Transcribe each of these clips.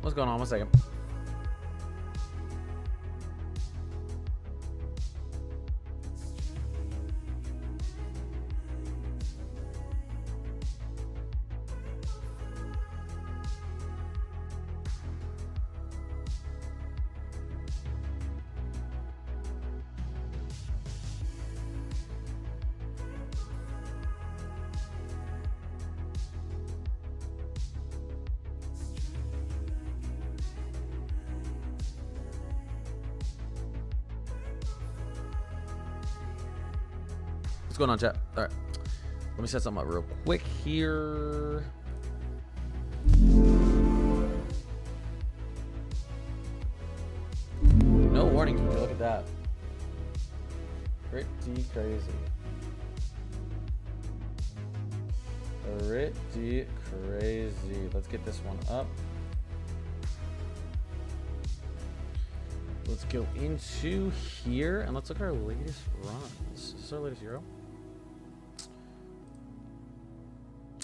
What's going on? 1 second. What's going on, chat? All right. Let me set something up real quick here. No warning. Look at that. Pretty crazy. Pretty crazy. Let's get this one up. Let's go into here and let's look at our latest runs. Is this our latest Euro?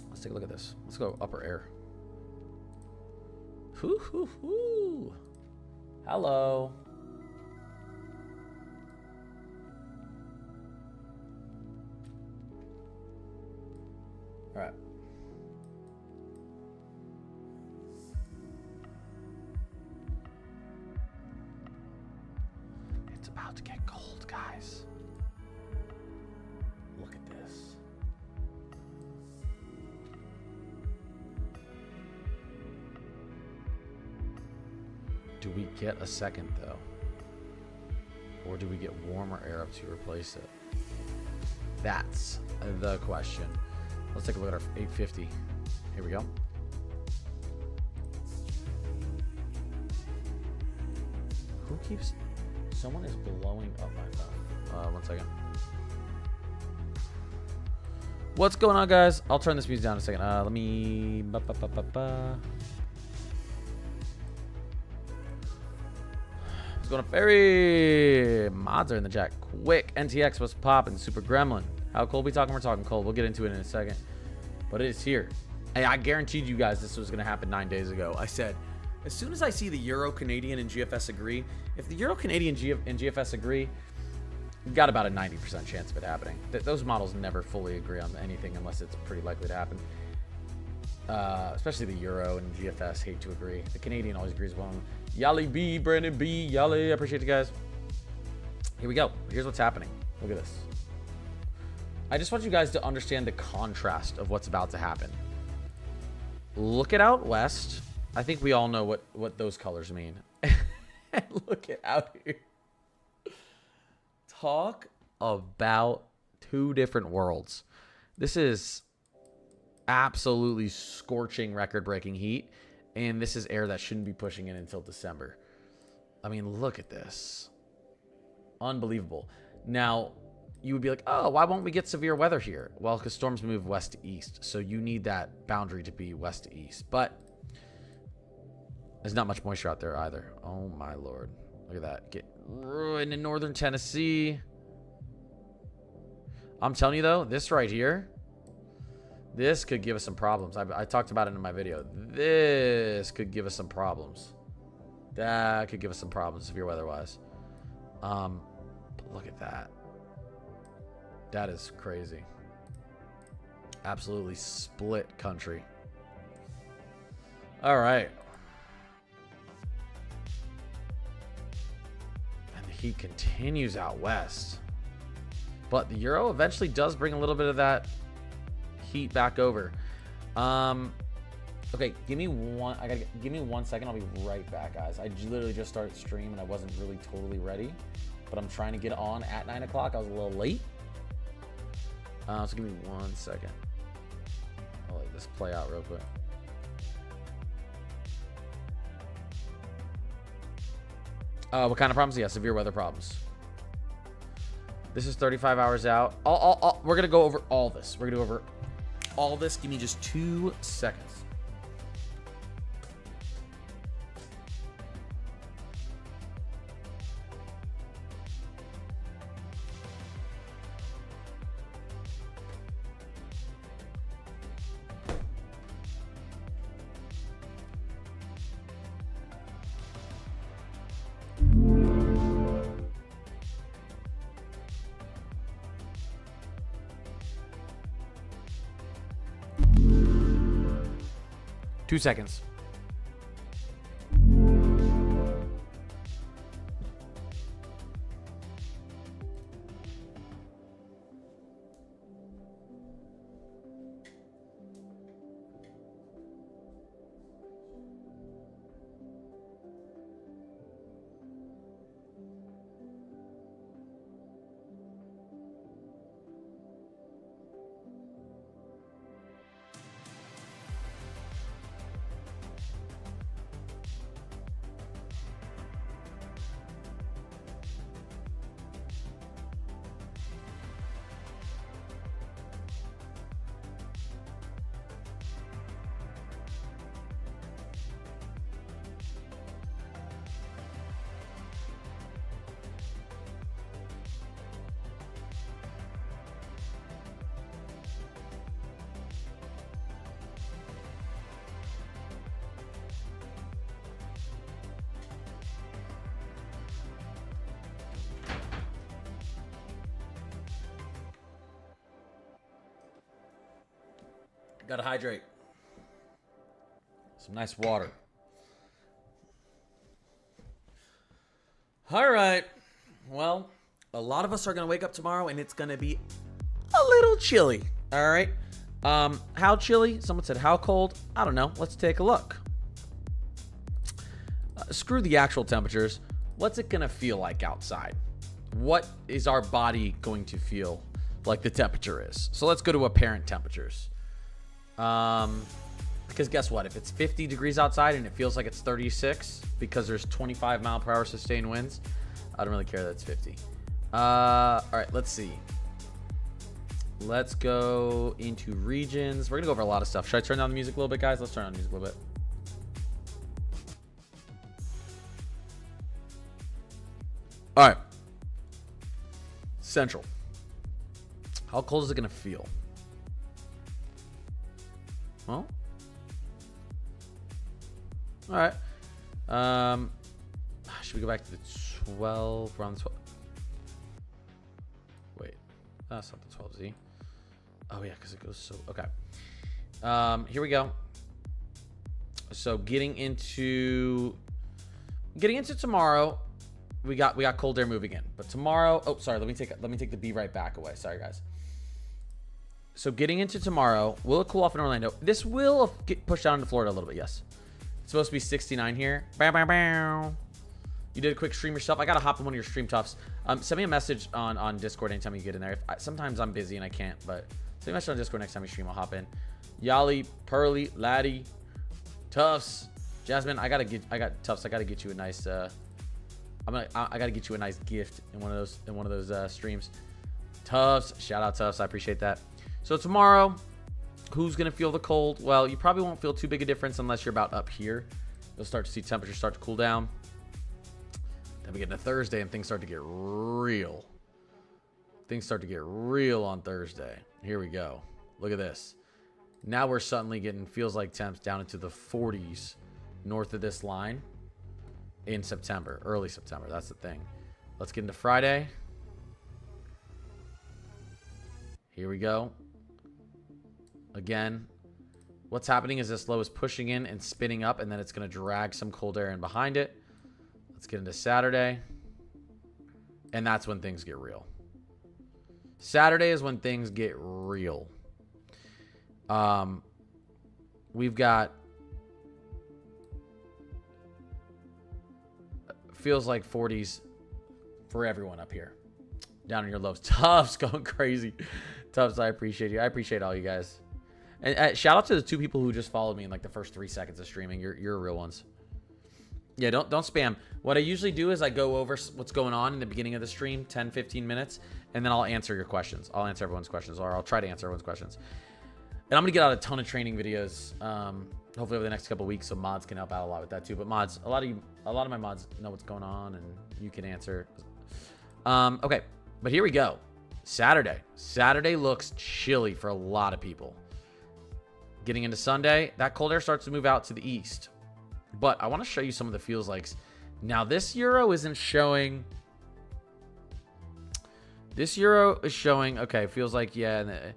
Let's take a look at this. Let's go upper air. Hoo hoo hoo. Hello. All right. It's about to get cold, guys. Look at this. Do we get a second, though? Or do we get warmer air up to replace it? That's the question. Let's take a look at our 850. Here we go. Who keeps... Someone is blowing up my phone. 1 second. What's going on, guys? I'll turn this music down in a second. Let me... What's going on, Ferry? Mods are in the chat. Quick. NTX, what's poppin'? Super Gremlin. How cold we talking? We're talking cold. We'll get into it in a second. But it is here. Hey, I guaranteed you guys this was going to happen 9 days ago. I said, as soon as I see the Euro, Canadian, and GFS agree, if the Euro, Canadian, and GFS agree, you've got about a 90% chance of it happening. Those models never fully agree on anything unless it's pretty likely to happen. Especially the Euro and GFS hate to agree. The Canadian always agrees with one. Yali B, Brandon B, Yali, I appreciate you guys. Here we go. Here's what's happening. Look at this. I just want you guys to understand the contrast of what's about to happen. Look at out west. I think we all know what those colors mean. And look at out here. Talk about two different worlds. This is absolutely scorching record-breaking heat. And this is air that shouldn't be pushing in until December. I mean, look at this. Unbelievable. Now, you would be like, oh, why won't we get severe weather here? Well, because storms move west to east. So you need that boundary to be west to east. But there's not much moisture out there either. Oh, my Lord. Look at that. Get ruined in northern Tennessee. I'm telling you, though, this right here, this could give us some problems. I talked about it in my video. This could give us some problems. That could give us some problems severe weather-wise. But look at that. That is crazy. Absolutely split country. All right. And the heat continues out west. But the Euro eventually does bring a little bit of that heat back over. Okay, give me 1 second. I'll be right back, guys. I literally just started stream and I wasn't really totally ready. But I'm trying to get on at 9 o'clock. I was a little late. So give me 1 second. I'll let this play out real quick. What kind of problems? Yeah, severe weather problems. This is 35 hours out. We're going to go over all this. We're going to go over all this. Give me just 2 seconds. 2 seconds. Gotta hydrate. Some nice water. All right. Well, a lot of us are gonna wake up tomorrow and it's gonna be a little chilly. All right. How chilly? Someone said how cold? I don't know. Let's take a look. Screw the actual temperatures. What's it gonna feel like outside? What is our body going to feel like the temperature is? So let's go to apparent temperatures. Because guess what? If it's 50 degrees outside and it feels like it's 36 because there's 25-mile-per-hour sustained winds, I don't really care that it's 50. All right, let's see. Let's go into regions. We're gonna go over a lot of stuff. Should I turn down the music a little bit, guys? Let's turn down the music a little bit. All right. Central. How cold is it gonna feel? Well, all right. Should we go back to the 12? We're on the 12. Wait, that's not the 12Z. Oh yeah, because it goes so. Okay. Here we go. So getting into tomorrow, we got cold air moving in. But tomorrow, oh sorry, let me take the be right back away. Sorry guys. So getting into tomorrow, will it cool off in Orlando? This will get pushed down into Florida a little bit, yes. It's supposed to be 69 here. Bow, bow, bow. You did a quick stream yourself. I got to hop on one of your stream toughs. Send me a message on Discord anytime you get in there. Sometimes I'm busy and I can't, but send me a message on Discord next time you stream. I'll hop in. Yali, Pearly, Laddie, Tufts, Jasmine. I got Tufts. I got to get you a nice, I got to get you a nice gift in one of those streams. Tufts, shout out Tufts. I appreciate that. So tomorrow, who's going to feel the cold? Well, you probably won't feel too big a difference unless you're about up here. You'll start to see temperatures start to cool down. Then we get into Thursday and things start to get real. Things start to get real on Thursday. Here we go. Look at this. Now we're suddenly getting, feels like temps down into the 40s north of this line in September, early September. That's the thing. Let's get into Friday. Here we go. Again, what's happening is this low is pushing in and spinning up, and then it's going to drag some cold air in behind it. Let's get into Saturday. And that's when things get real. Saturday is when things get real. We've got, feels like 40s for everyone up here. Down in your lows. Tufts going crazy. Tufts, I appreciate you. I appreciate all you guys. And shout out to the 2 people who just followed me in like the first 3 seconds of streaming. You're real ones. Yeah, don't spam. What I usually do is I go over what's going on in the beginning of the stream, 10-15 minutes, and then I'll answer your questions. I'll answer everyone's questions, or I'll try to answer everyone's questions. And I'm gonna get out a ton of training videos, hopefully over the next couple of weeks, so mods can help out a lot with that too. But mods, a lot of my mods know what's going on, and you can answer. Okay, but here we go. Saturday looks chilly for a lot of people. Getting into Sunday, that cold air starts to move out to the east. But I want to show you some of the feels likes. Now, this Euro isn't showing. This Euro is showing, okay, feels like, yeah.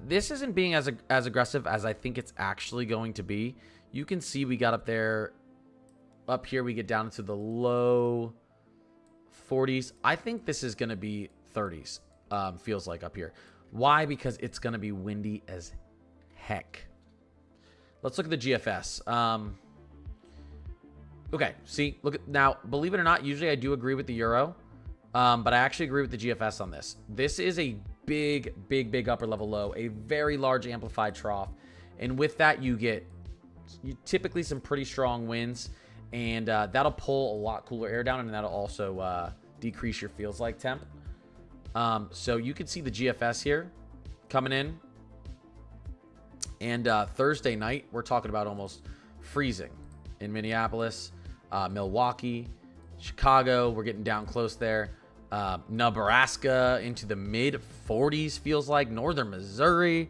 this isn't being as aggressive as I think it's actually going to be. You can see we got up there. Up here, we get down into the low 40s. I think this is going to be 30s, feels like up here. Why? Because it's going to be windy as heck. Let's look at the GFS. Okay, see, look at now, believe it or not, usually I do agree with the Euro, but I actually agree with the GFS on this. This is a big upper level low, a very large amplified trough. And with that, you typically some pretty strong winds, and that'll pull a lot cooler air down, and that'll also decrease your feels like temp. So you can see the GFS here coming in. And Thursday night, we're talking about almost freezing in Minneapolis, Milwaukee, Chicago. We're getting down close there. Nebraska into the mid 40s feels like. Northern Missouri.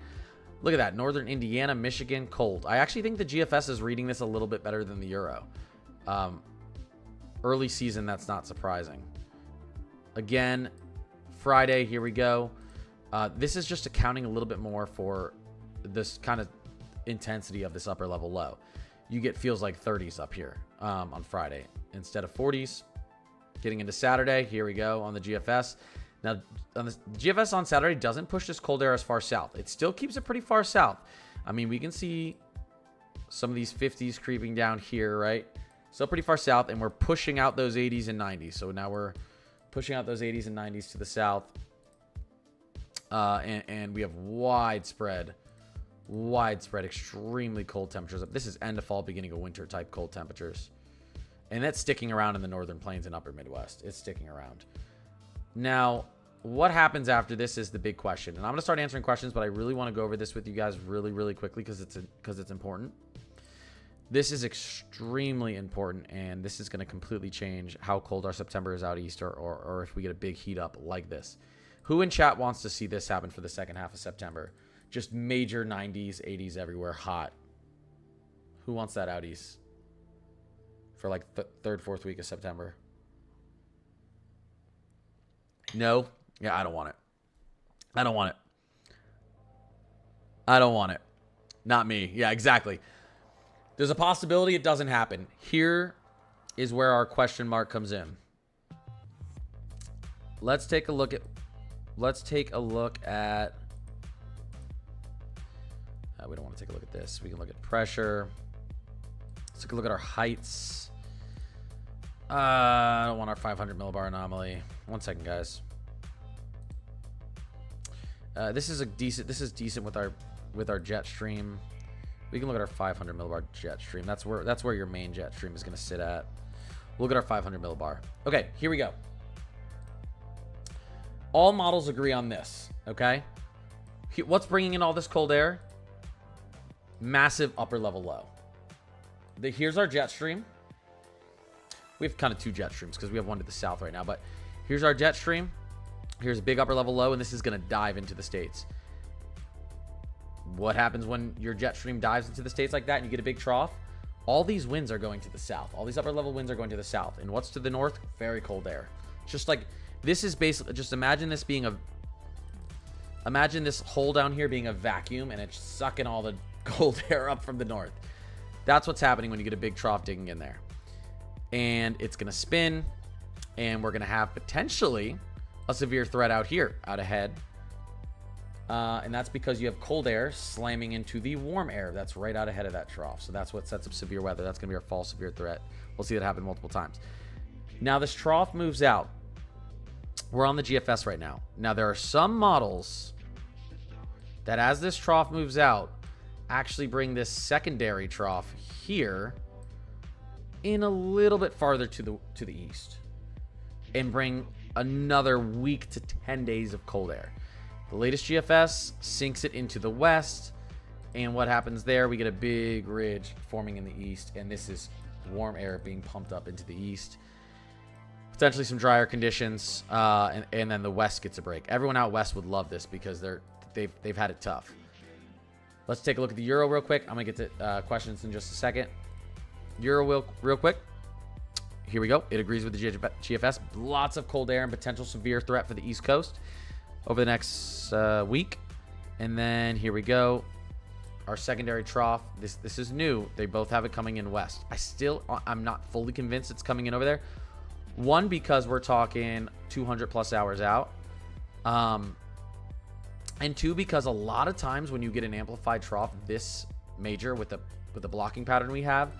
Look at that. Northern Indiana, Michigan, cold. I actually think the GFS is reading this a little bit better than the Euro. Early season, that's not surprising. Again, Friday, here we go. This is just accounting a little bit more for this kind of intensity of this upper level low. You get feels like 30s up here on Friday instead of 40s. Getting into Saturday, here we go on the GFS. Now, on the GFS on Saturday doesn't push this cold air as far south. It still keeps it pretty far south. I mean, we can see some of these 50s creeping down here, right? Still pretty far south, and we're pushing out those 80s and 90s. So now we're pushing out those 80s and 90s to the south. And we have widespread, extremely cold temperatures. This is end of fall, beginning of winter type cold temperatures. And that's sticking around in the northern plains and upper Midwest. It's sticking around. Now, what happens after this is the big question. And I'm going to start answering questions, but I really want to go over this with you guys really quickly because it's important. This is extremely important, and this is going to completely change how cold our September is out east, or if we get a big heat up like this. Who in chat wants to see this happen for the second half of September? Just major 90s, 80s everywhere, hot. Who wants that out east for like third, fourth week of September? No? Yeah, I don't want it. I don't want it. Not me. Yeah, exactly. There's a possibility it doesn't happen. Here is where our question mark comes in. Let's take a look at we don't want to take a look at this. We can look at pressure. Let's take a look at our heights. I don't want our 500 millibar anomaly. 1 second, guys. This is decent with our jet stream. We can look at our 500 millibar jet stream. That's where your main jet stream is going to sit at. Look at our 500 millibar. Okay, here we go. All models agree on this, okay? What's bringing in all this cold air? Massive upper level low. Here's our jet stream. We have kind of two jet streams because we have one to the south right now, but here's our jet stream. Here's a big upper level low, and this is going to dive into the States. What happens when your jet stream dives into the States like that and you get a big trough? All these winds are going to the south. All these upper level winds are going to the south. And what's to the north? Very cold air. It's just like, this is basically, just imagine this hole down here being a vacuum, and it's sucking all the cold air up from the north. That's what's happening when you get a big trough digging in there. And it's going to spin, and we're going to have potentially a severe threat out ahead. And that's because you have cold air slamming into the warm air that's right out ahead of that trough. So that's what sets up severe weather. That's going to be our fall severe threat. We'll see that happen multiple times. Now this trough moves out. We're on the GFS right now. Now there are some models that, as this trough moves out, actually bring this secondary trough here in a little bit farther to the east, and bring another week to 10 days of cold air. The latest GFS sinks it into the west, and what happens there? We get a big ridge forming in the east, and this is warm air being pumped up into the east. Potentially some drier conditions, and then the west gets a break. Everyone out west would love this because they've had it tough. Let's take a look at the Euro real quick. I'm gonna get to questions in just a second. Euro real quick. Here we go. It agrees with the GFS. Lots of cold air and potential severe threat for the East Coast over the next week. And then here we go. Our secondary trough. This is new. They both have it coming in west. I'm not fully convinced it's coming in over there. One, because we're talking 200 plus hours out. And two, because a lot of times when you get an amplified trough this major with the blocking pattern we have,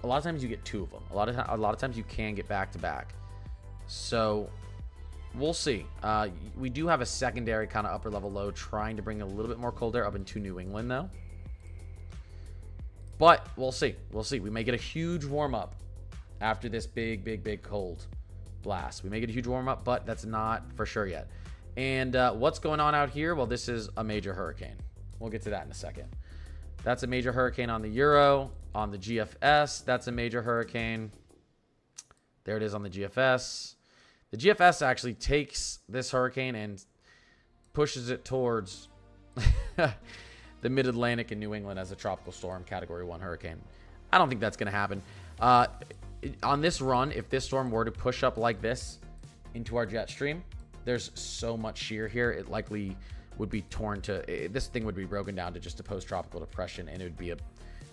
a lot of times you get two of them. A lot of times you can get back to back. So we'll see. We do have a secondary kind of upper level low trying to bring a little bit more cold air up into New England though. But we'll see. We'll see. We may get a huge warm up after this big cold blast. We may get a huge warm up, but that's not for sure yet. And what's going on out here? Well, this is a major hurricane. We'll get to that in a second. That's a major hurricane on the Euro. On the GFS, that's a major hurricane. There it is on the GFS. The GFS actually takes this hurricane and pushes it towards the mid-Atlantic and New England as a tropical storm, category 1 hurricane. I don't think that's going to happen. On this run, if this storm were to push up like this into our jet stream, there's so much shear here, it likely would be torn to... This thing would be broken down to just a post-tropical depression, and it would be a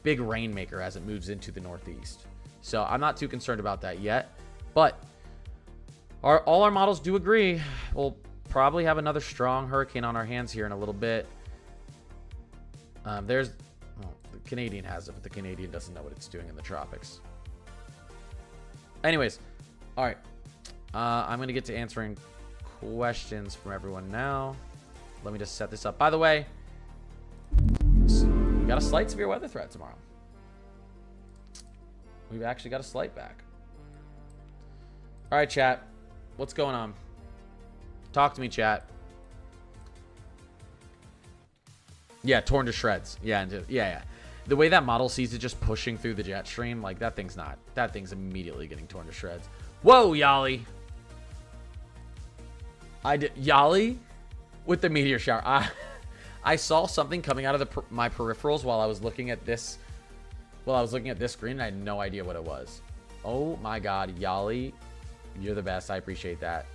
big rainmaker as it moves into the northeast. So I'm not too concerned about that yet. But all our models do agree we'll probably have another strong hurricane on our hands here in a little bit. The Canadian has it, but the Canadian doesn't know what it's doing in the tropics. Anyways, all right. I'm going to get to answering questions from everyone now. Let me just set this up. By the way, we got a slight severe weather threat tomorrow. We've actually got a slight back. All right, chat. What's going on? Talk to me, chat. Yeah, torn to shreds. Yeah. The way that model sees it just pushing through the jet stream, like that thing's immediately getting torn to shreds. Whoa, Yali. Yali with the meteor shower. I saw something coming out of my peripherals while I was looking at this. While I was looking at this screen, and I had no idea what it was. Oh my God, Yali, you're the best. I appreciate that,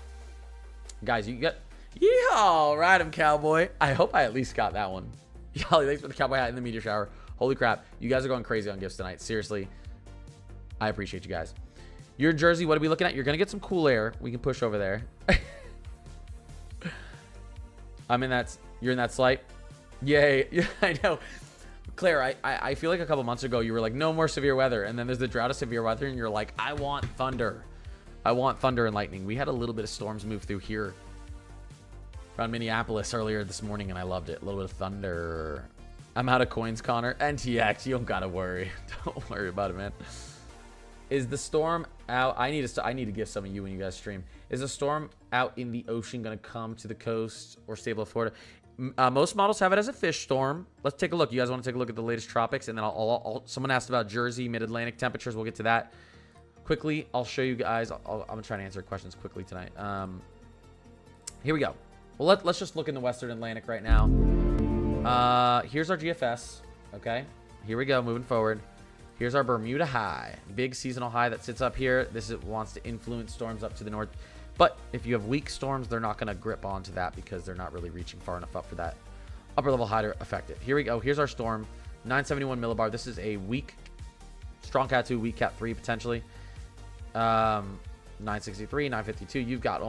guys. You got, yeehaw, ride him, cowboy. I hope I at least got that one. Yali, thanks for the cowboy hat in the meteor shower. Holy crap, you guys are going crazy on gifts tonight. Seriously, I appreciate you guys. Your jersey, what are we looking at? You're gonna get some cool air. We can push over there. I'm in that. You're in that slight. Yay. Yeah, I know. Claire, I feel like a couple months ago you were like, no more severe weather. And then there's the drought of severe weather and you're like, I want thunder. I want thunder and lightning. We had a little bit of storms move through here around Minneapolis earlier this morning and I loved it. A little bit of thunder. I'm out of coins, Connor. NTX, you don't gotta worry. Don't worry about it, man. Is the storm out? I need to give some of you when you guys stream. Is the storm out in the ocean gonna come to the coast or stable of Florida? Most models have it as a fish storm. Let's take a look. You guys want to take a look at the latest tropics, and then someone asked about Jersey mid-Atlantic temperatures. We'll get to that quickly. I'll show you guys. I'm gonna try to answer questions quickly tonight. Here we go. Well, let's just look in the Western Atlantic right now. Here's our GFS. Okay, here we go. Moving forward. Here's our Bermuda high, big seasonal high that sits up here. This wants to influence storms up to the north. But if you have weak storms, they're not going to grip onto that because they're not really reaching far enough up for that upper level high to affect it. Here we go. Here's our storm, 971 millibar. This is a weak, strong Cat 2, weak Cat 3 potentially. 963, 952. You've got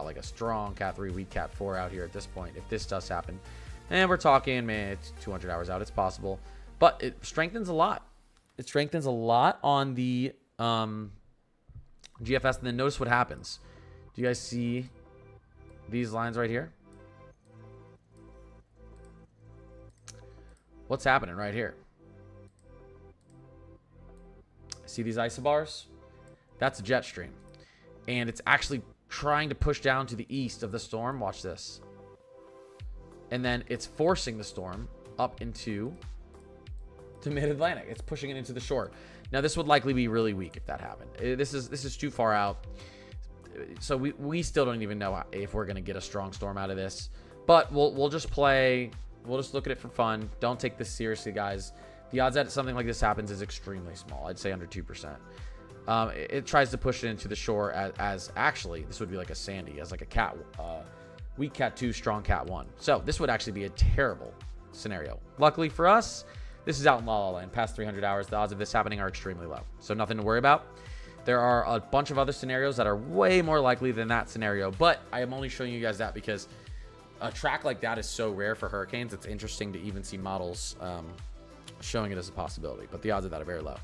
like a strong Cat 3, weak Cat 4 out here at this point. If this does happen, and we're talking, man, it's 200 hours out. It's possible, but it strengthens a lot. It strengthens a lot on the GFS, and then notice what happens. Do you guys see these lines right here? What's happening right here? See these isobars? That's a jet stream. And it's actually trying to push down to the east of the storm. Watch this. And then it's forcing the storm up into the mid-Atlantic. It's pushing it into the shore. Now, this would likely be really weak if that happened. This is too far out. So we still don't even know if we're going to get a strong storm out of this. But we'll just play. We'll just look at it for fun. Don't take this seriously, guys. The odds that something like this happens is extremely small. I'd say under 2%. It tries to push it into the shore as actually, this would be like a Sandy, as like a cat weak cat 2, strong cat 1. So this would actually be a terrible scenario. Luckily for us, this is out in La La Land, past 300 hours. The odds of this happening are extremely low. So nothing to worry about. There are a bunch of other scenarios that are way more likely than that scenario, but I am only showing you guys that because a track like that is so rare for hurricanes. It's interesting to even see models showing it as a possibility, but the odds of that are very low.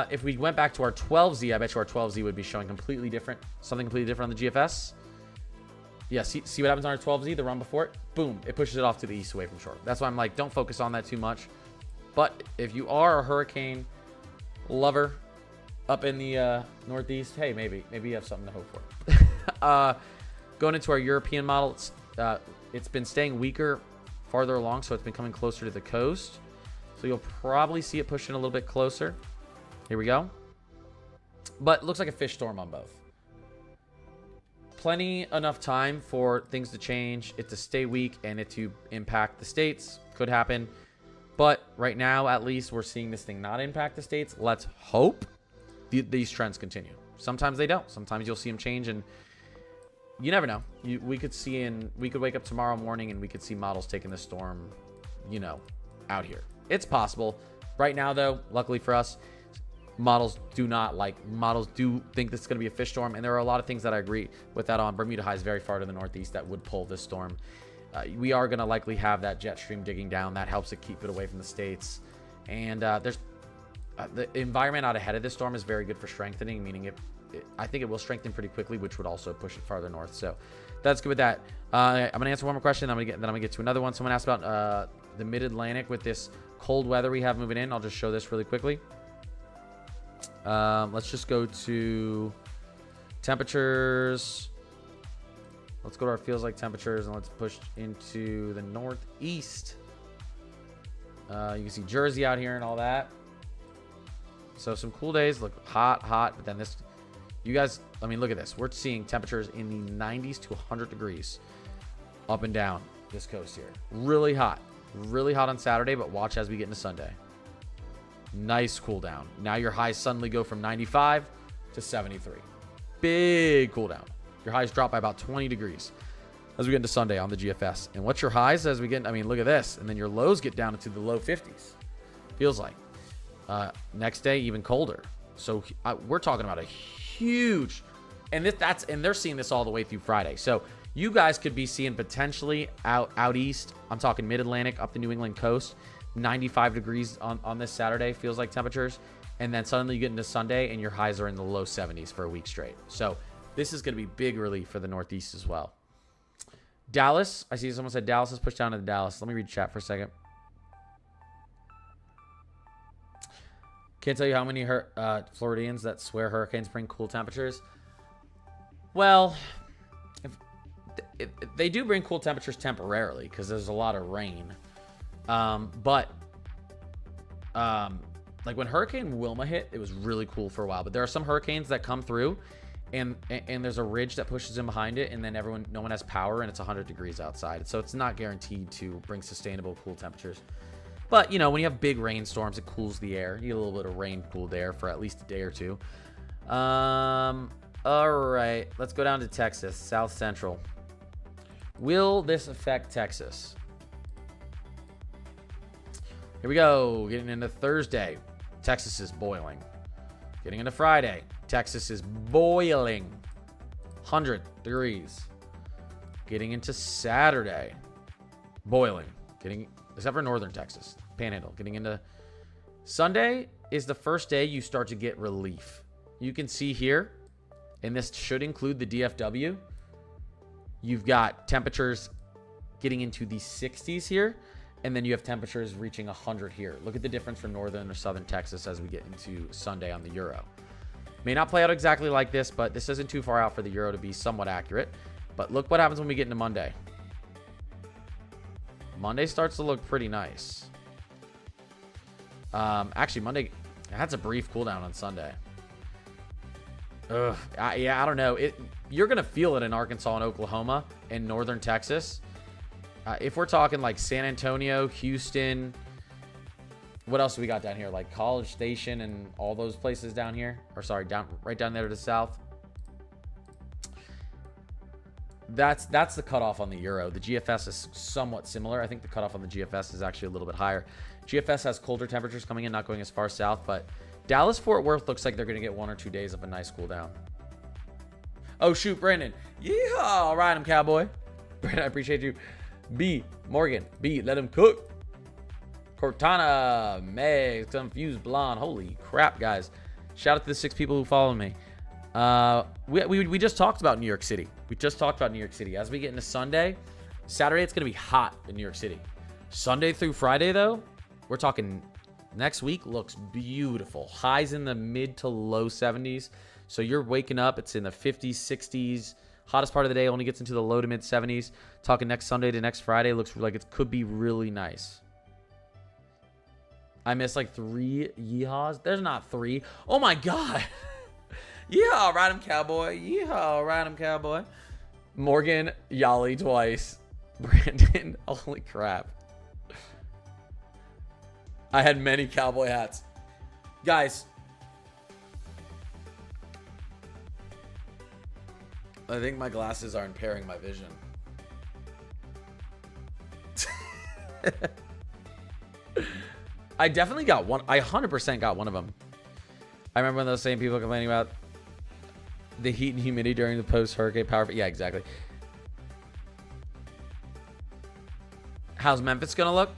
If we went back to our 12Z, I bet you our 12Z would be showing completely different, something completely different on the GFS. Yeah, see what happens on our 12Z, the run before it? Boom, it pushes it off to the east away from shore. That's why I'm like, don't focus on that too much. But if you are a hurricane lover up in the northeast, hey, maybe you have something to hope for. Going into our European model, it's been staying weaker farther along, so it's been coming closer to the coast. So you'll probably see it pushing a little bit closer. Here we go. But it looks like a fish storm on both. Plenty enough time for things to change, it to stay weak, and it to impact the states. Could happen. But right now, at least, we're seeing this thing not impact the states. Let's hope these trends continue. Sometimes they don't. Sometimes you'll see them change, and you never know. We could wake up tomorrow morning and we could see models taking the storm, out here. It's possible. Right now, though, luckily for us, models do think this is going to be a fish storm, and there are a lot of things that I agree with that on. Bermuda High is very far to the northeast that would pull this storm. We are going to likely have that jet stream digging down. That helps it keep it away from the states. And there's the environment out ahead of this storm is very good for strengthening, meaning I think it will strengthen pretty quickly, which would also push it farther north. So that's good with that. I'm going to answer one more question, then I'm going to get to another one. Someone asked about the mid-Atlantic with this cold weather we have moving in. I'll just show this really quickly. Let's just go to temperatures. Let's go to our feels like temperatures, and let's push into the northeast. You can see Jersey out here and all that. So some cool days. Look, hot, but then this, you guys, I mean, look at this. We're seeing temperatures in the 90s to 100 degrees up and down this coast here. Really hot on Saturday, but watch as we get into Sunday. Nice cool down. Now your highs suddenly go from 95 to 73. Big cool down. Your highs drop by about 20 degrees as we get into Sunday on the GFS. And what's your highs as we get, I mean, look at this. And then your lows get down into the low 50s. Feels like. Next day, even colder. So we're talking about a huge, and they're seeing this all the way through Friday. So you guys could be seeing potentially out east. I'm talking mid-Atlantic up the New England coast, 95 degrees on this Saturday, feels like temperatures. And then suddenly you get into Sunday and your highs are in the low 70s for a week straight. So this is going to be big relief for the Northeast as well. Dallas, I see someone said Dallas is pushed down to Dallas. Let me read chat for a second. Can't tell you how many Floridians that swear hurricanes bring cool temperatures. Well, if they do bring cool temperatures temporarily because there's a lot of rain. But when Hurricane Wilma hit, it was really cool for a while. But there are some hurricanes that come through, and there's a ridge that pushes in behind it, and then no one has power, and it's 100 degrees outside. So it's not guaranteed to bring sustainable cool temperatures. But, when you have big rainstorms, it cools the air. You get a little bit of rain-cooled air for at least a day or two. All right. Let's go down to Texas, South Central. Will this affect Texas? Here we go. Getting into Thursday. Texas is boiling. Getting into Friday. Texas is boiling. 100 degrees. Getting into Saturday. Boiling. Except for northern Texas, Panhandle. Getting into Sunday is the first day you start to get relief. You can see here, and this should include the DFW. You've got temperatures getting into the 60s here, and then you have temperatures reaching 100 here. Look at the difference from northern or southern Texas as we get into Sunday on the Euro. May not play out exactly like this, but this isn't too far out for the Euro to be somewhat accurate. But look what happens when we get into Monday. Monday starts to look pretty nice. Actually, Monday that's a brief cooldown on Sunday. I don't know. You're gonna feel it in Arkansas and Oklahoma and northern Texas. If we're talking like San Antonio, Houston, what else do we got down here? Like College Station and all those places down here. Or sorry, right down there to the south. That's the cutoff on the Euro. The GFS is somewhat similar. I think the cutoff on the GFS is actually a little bit higher. GFS has colder temperatures coming in, not going as far south, but Dallas Fort Worth looks like they're going to get 1 or 2 days of a nice cool down. Oh, shoot, Brandon. Yeehaw. All right, I'm cowboy. Brandon, I appreciate you. B, Morgan. B, let him cook. Cortana, Meg, Confused Blonde. Holy crap, guys. Shout out to the 6 people who follow me. We just talked about New York City. We just talked about New York City. As we get into Sunday, Saturday, it's going to be hot in New York City. Sunday through Friday, though, we're talking next week looks beautiful. Highs in the mid to low 70s. So you're waking up, it's in the 50s, 60s. Hottest part of the day only gets into the low to mid 70s. Talking next Sunday to next Friday looks like it could be really nice. I missed like 3 yeehaws. There's not 3. Oh my God. Yeehaw, ride him, cowboy. Yeehaw, ride him, cowboy. Morgan, Yali twice. Brandon, holy crap. I had many cowboy hats. Guys. I think my glasses are impairing my vision. I definitely got one. I 100% got one of them. I remember when those same people complaining about the heat and humidity during the post-hurricane power. Yeah, exactly. How's Memphis gonna look?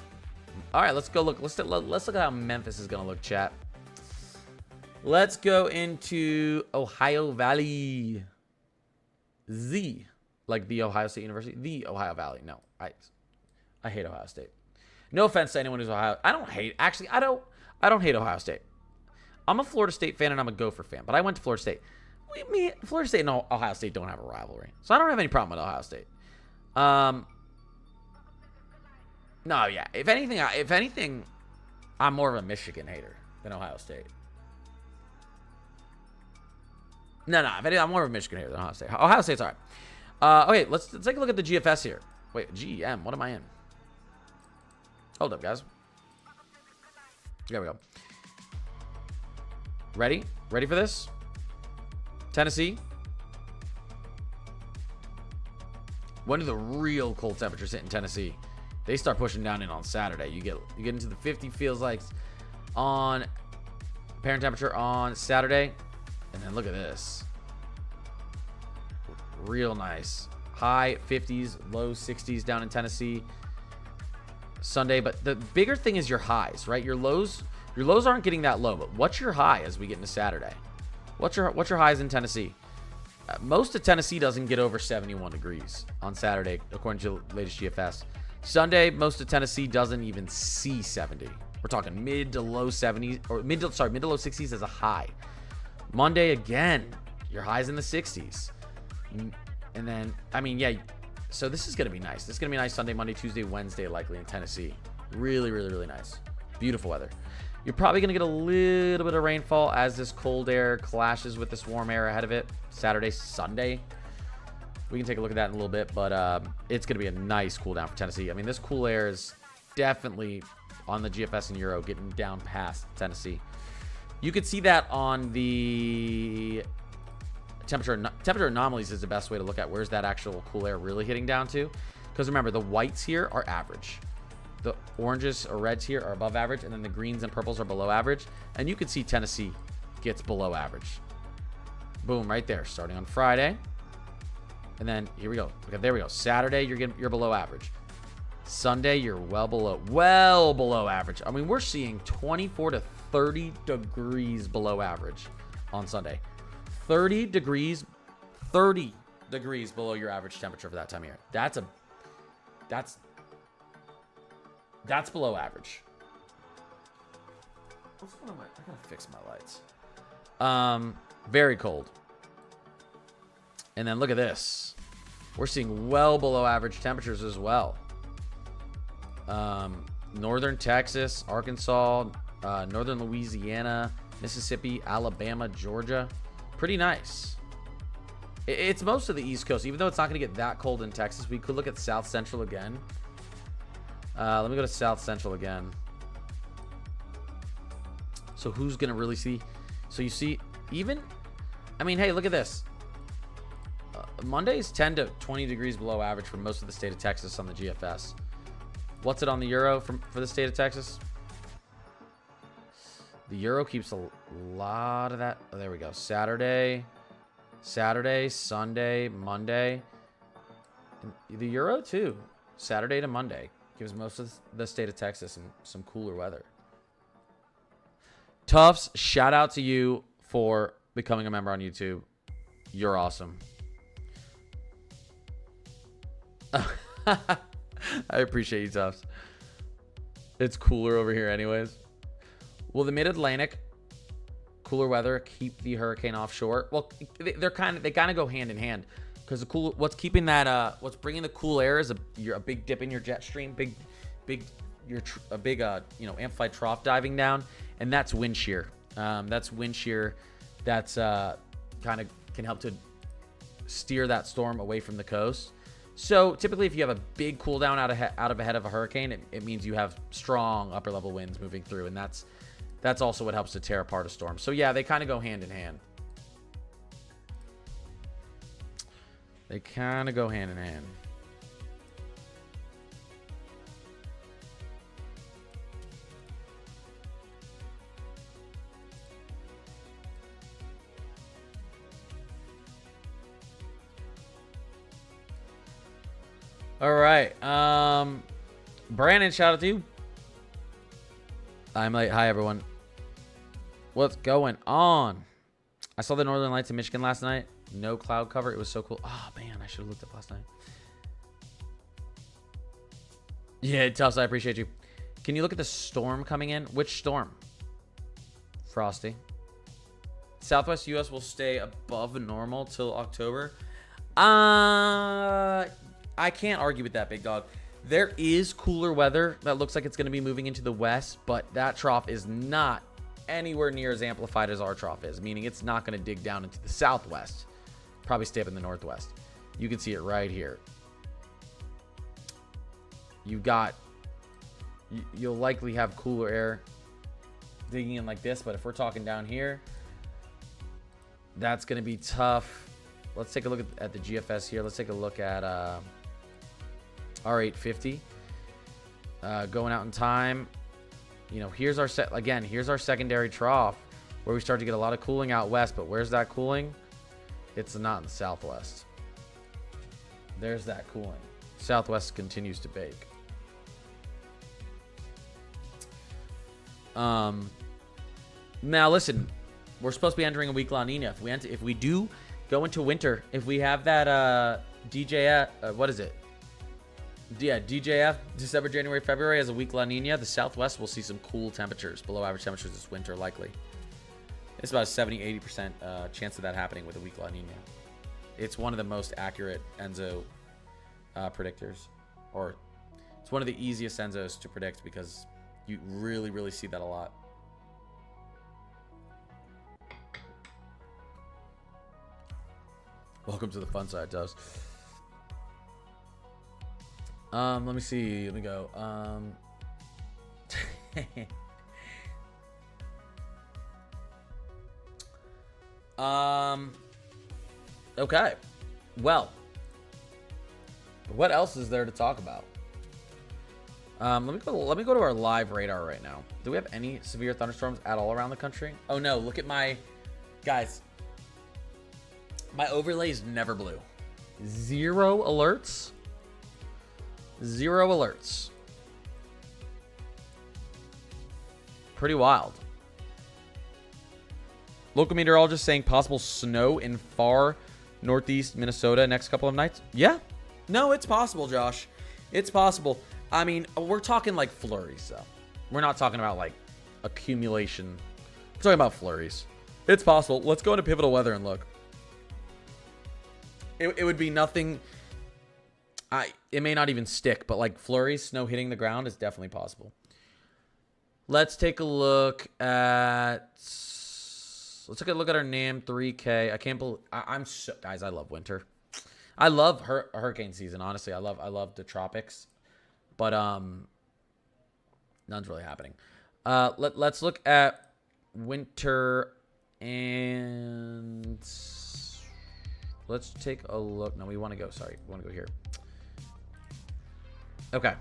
All right, let's go look. Let's look at how Memphis is gonna look, chat. Let's go into Ohio Valley. Like the Ohio State University, the Ohio Valley. No, I hate Ohio State. No offense to anyone who's Ohio. I don't hate Ohio State. I'm a Florida State fan and I'm a Gopher fan, but I went to Florida State. Florida State and Ohio State don't have a rivalry, so I don't have any problem with Ohio State. No, yeah. If anything, I'm more of a Michigan hater than Ohio State. No. If anything, I'm more of a Michigan hater than Ohio State. Ohio State's all right. Okay, let's take a look at the GFS here. Wait, GM. What am I in? Hold up, guys. There we go. Ready? Ready for this? Tennessee. When do the real cold temperatures hit in Tennessee? They start pushing down in on Saturday. You get into the 50 feels like on apparent temperature on Saturday. And then look at this. Real nice. High 50s, low 60s down in Tennessee. Sunday, but the bigger thing is your highs, right? Your lows aren't getting that low, but what's your high as we get into Saturday? What's your highs in Tennessee? Most of Tennessee doesn't get over 71 degrees on Saturday, according to the latest GFS. Sunday, most of Tennessee doesn't even see 70. We're talking mid to low 70s, or mid to low 60s as a high. Monday, again, your highs in the 60s. And then, I mean, yeah, so this is going to be nice. This is going to be nice Sunday, Monday, Tuesday, Wednesday, likely in Tennessee. Really, really, really nice. Beautiful weather. You're probably going to get a little bit of rainfall as this cold air clashes with this warm air ahead of it. Saturday, Sunday. We can take a look at that in a little bit, but it's going to be a nice cool down for Tennessee. I mean, this cool air is definitely on the GFS and Euro getting down past Tennessee. You could see that on the temperature anomalies is the best way to look at where's that actual cool air really hitting down to. Because remember, the whites here are average. The oranges or reds here are above average, and then the greens and purples are below average. And you can see Tennessee gets below average. Boom, right there, starting on Friday. And then here we go. Okay, there we go. Saturday, you're below average. Sunday, you're well below average. I mean, we're seeing 24 to 30 degrees below average on Sunday. 30 degrees below your average temperature for that time of year. That's below average. What's going on? I gotta fix my lights. Very cold. And then look at this. We're seeing well below average temperatures as well. Northern Texas, Arkansas, northern Louisiana, Mississippi, Alabama, Georgia. Pretty nice. It's most of the East Coast. Even though it's not going to get that cold in Texas, we could look at South Central again. Let me go to South Central again. So who's going to really see? So you see, even, I mean, hey, look at this. Monday's 10 to 20 degrees below average for most of the state of Texas on the GFS. What's it on the Euro for the state of Texas? The Euro keeps a lot of that. Oh, there we go. Saturday, Sunday, Monday. And the Euro too. Saturday to Monday gives most of the state of Texas some cooler weather. Tufts, shout out to you for becoming a member on YouTube. You're awesome. I appreciate you, Tufts. It's cooler over here anyways. Will the mid-Atlantic cooler weather keep the hurricane offshore? Well, they kind of go hand in hand, because what's keeping that what's bringing the cool air is a big dip in your jet stream, a big amplified trough diving down, and that's wind shear. That's wind shear. That's kind of can help to steer that storm away from the coast. So typically, if you have a big cool down out of ahead of a hurricane, it means you have strong upper level winds moving through, and that's also what helps to tear apart a storm. So yeah, they kind of go hand in hand. They kind of go hand in hand. All right. Brandon, shout out to you. I'm late. Hi, everyone. What's going on? I saw the Northern Lights in Michigan last night. No cloud cover. It was so cool. Oh, man. I should have looked up last night. Yeah, Tufts, I appreciate you. Can you look at the storm coming in? Which storm? Frosty. Southwest U.S. will stay above normal till October. I can't argue with that, big dog. There is cooler weather that looks like it's going to be moving into the west, but that trough is not anywhere near as amplified as our trough is, meaning it's not going to dig down into the southwest. Probably stay up in the northwest. You can see it right here. You'll likely have cooler air digging in like this, but if we're talking down here, that's going to be tough. Let's take a look at the GFS here. Let's take a look at R850 going out in time. Here's our here's our secondary trough where we start to get a lot of cooling out west, but where's that cooling? It's not in the southwest. There's that cooling. Southwest continues to bake. Now listen, we're supposed to be entering a week La Nina. If we do go into winter, if we have that DJF, what is it? Yeah, DJF, December, January, February as a weak La Nina, the southwest will see some cool temperatures, below average temperatures this winter, likely. It's about a 70-80% chance of that happening with a weak La Nina. It's one of the most accurate ENSO predictors, or it's one of the easiest ENSOs to predict because you really, really see that a lot. Welcome to the fun side, Dubs. Let me see. Let me go. Okay. Well, what else is there to talk about? Let me go to our live radar right now. Do we have any severe thunderstorms at all around the country? Oh no, look at my guys. My overlay is never blue. Zero alerts. Zero alerts. Pretty wild. Local meteorologist saying possible snow in far northeast Minnesota next couple of nights. Yeah. No, it's possible, Josh. It's possible. I mean, we're talking like flurries, though. We're not talking about like accumulation. We're talking about flurries. It's possible. Let's go into pivotal weather and look. It would be nothing. It may not even stick, but like flurries, snow hitting the ground is definitely possible. Let's take a look at. Let's take a look at our NAM 3K. I can't believe I'm so guys. I love winter. I love hurricane season. Honestly, I love the tropics, but none's really happening. Let's look at winter and let's take a look. No, we want to go. Sorry, we want to go here. Okay.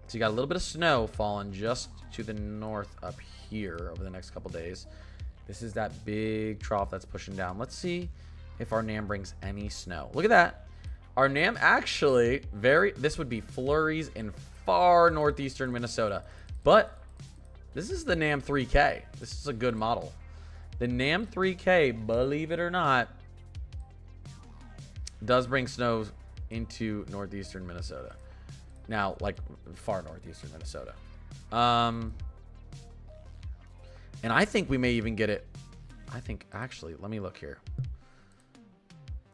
So you got a little bit of snow falling just to the north up here over the next couple days. This is that big trough that's pushing down. Let's see if our NAM brings any snow. Look at that. Our NAM actually this would be flurries in far northeastern Minnesota. But this is the NAM 3K. This is a good model. The NAM 3K, believe it or not, does bring snow into northeastern Minnesota. Now, like far northeastern Minnesota. And I think we may even get it. I think, actually, let me look here.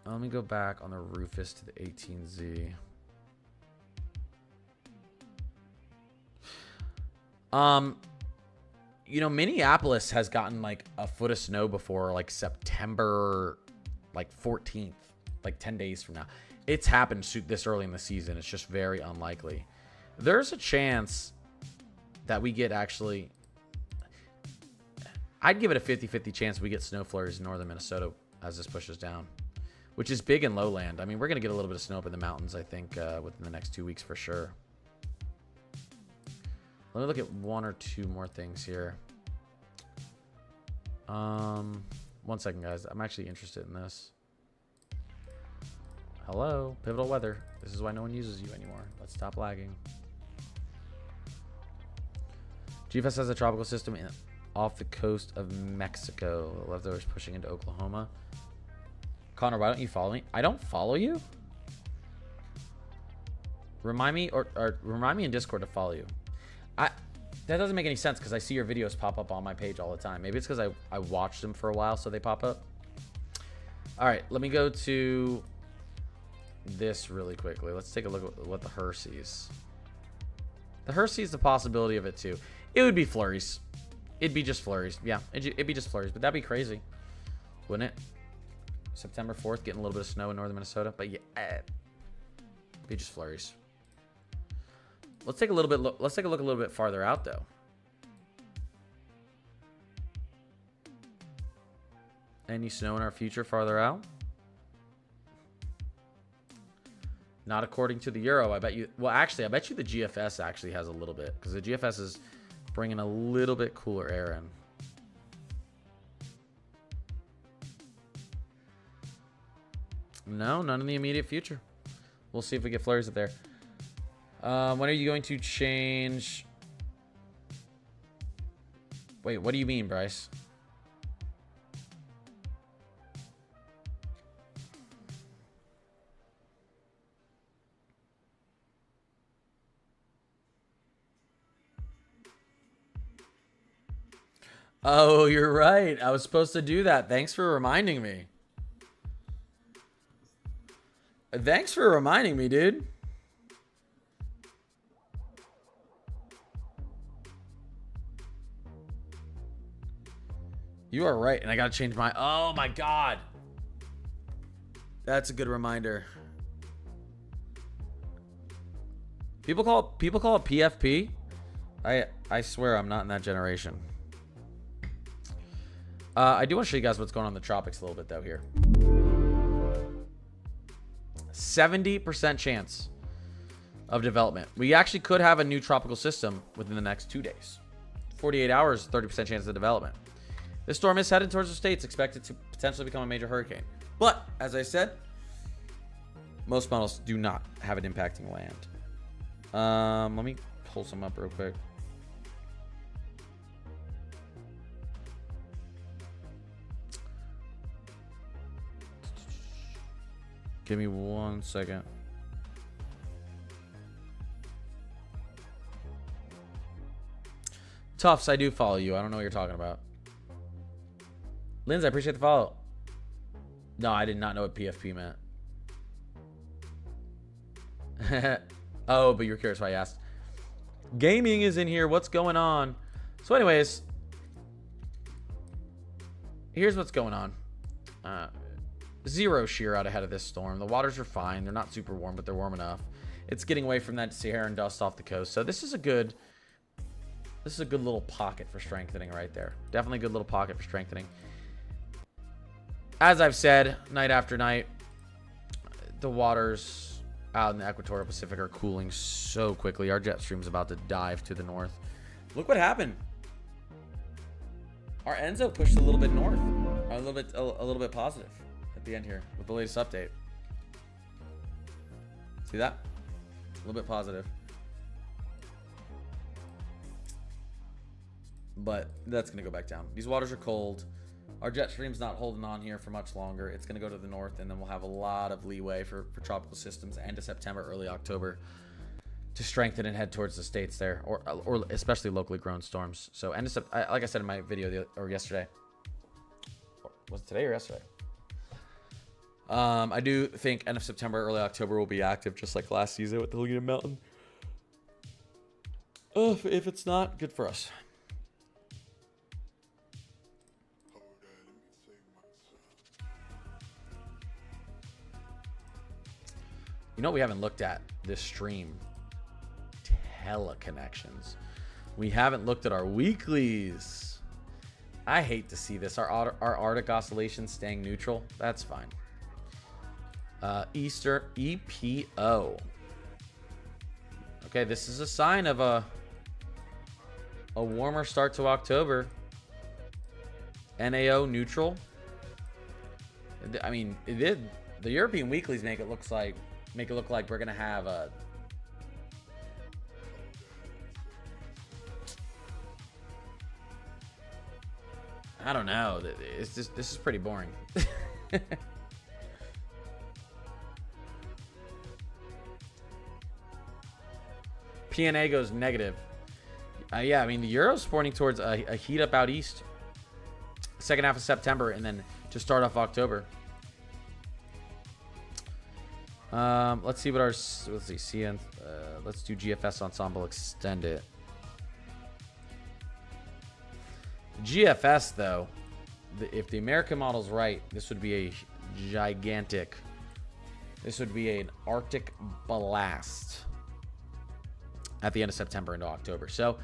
Let me go back on the Rufus to the 18Z. You know, Minneapolis has gotten like a foot of snow before, like September, like 14th, like 10 days from now. It's happened this early in the season. It's just very unlikely. There's a chance that we get actually... I'd give it a 50-50 chance we get snow flurries in northern Minnesota as this pushes down, which is big in lowland. I mean, we're going to get a little bit of snow up in the mountains, I think, within the next 2 weeks for sure. Let me look at one or two more things here. 1 second, guys. I'm actually interested in this. Hello, pivotal weather. This is why no one uses you anymore. Let's stop lagging. GFS has a tropical system off the coast of Mexico. Leftovers pushing into Oklahoma. Connor, why don't you follow me? I don't follow you? Remind me or remind me in Discord to follow you. That doesn't make any sense because I see your videos pop up on my page all the time. Maybe it's because I watched them for a while, so they pop up. All right, let me go to this really quickly. Let's take a look at what the Her sees. The Her sees the possibility of it too. It would be flurries. It'd be just flurries. Yeah, it'd be just flurries, but that'd be crazy, wouldn't it? September 4th, getting a little bit of snow in northern Minnesota, but yeah, it'd be just flurries. Let's take a little bit. Let's take a look a little bit farther out, though. Any snow in our future farther out? Not according to the Euro. I bet you. Well, actually, I bet you the GFS actually has a little bit because the GFS is bringing a little bit cooler air in. No, none in the immediate future. We'll see if we get flurries up there. When are you going to change? Wait, what do you mean, Bryce? Oh, you're right. I was supposed to do that. Thanks for reminding me. Thanks for reminding me, dude. You are right, and I gotta change my... Oh my god. That's a good reminder. People call it PFP. I swear I'm not in that generation. I do want to show you guys what's going on in the tropics a little bit though here. 70% chance of development. We actually could have a new tropical system within the next 2 days. 48 hours, 30% chance of development. This storm is headed towards the states, expected to potentially become a major hurricane. But, as I said, most models do not have it impacting land. Let me pull some up real quick. Give me 1 second. Tufts, I do follow you. I don't know what you're talking about. Linz, I appreciate the follow. No, I did not know what PFP meant. Oh, but you're curious why I asked. Gaming is in here. What's going on? So anyways, here's what's going on. Zero shear out ahead of this storm. The waters are fine. They're not super warm, but they're warm enough. It's getting away from that Saharan dust off the coast. So this is a good little pocket for strengthening right there. Definitely a good little pocket for strengthening. as I've said, night after night, the waters out in the equatorial Pacific are cooling so quickly. Our jet stream's about to dive to the north. Look what happened. Our Enzo pushed a little bit north, a little bit positive at the end here with the latest update. See that? A little bit positive. But that's going to go back down. These waters are cold. Our jet stream's not holding on here for much longer. It's going to go to the north, and then we'll have a lot of leeway for tropical systems end of September, early October to strengthen and head towards the states there, or especially locally grown storms. So end of like I said in my video yesterday. Was it today or yesterday? I do think end of September, early October will be active just like last season with the Helena Mountain. If it's not, good for us. You know, we haven't looked at this stream. Teleconnections. We haven't looked at our weeklies. I hate to see this. Our Arctic oscillation staying neutral. That's fine. Easter EPO. Okay, this is a sign of a warmer start to October. NAO neutral. I mean, it did. The European weeklies make it look like we're gonna have a I don't know. It's just, this is pretty boring. PNA goes negative. Yeah, I mean, the Euro's pointing towards a heat up out east. Second half of September, and then to start off October. Let's see what our, let's see, CN, let's do GFS Ensemble Extend it. GFS, though, if the American model's right, this would be a gigantic, this would be an Arctic blast at the end of September into October. So,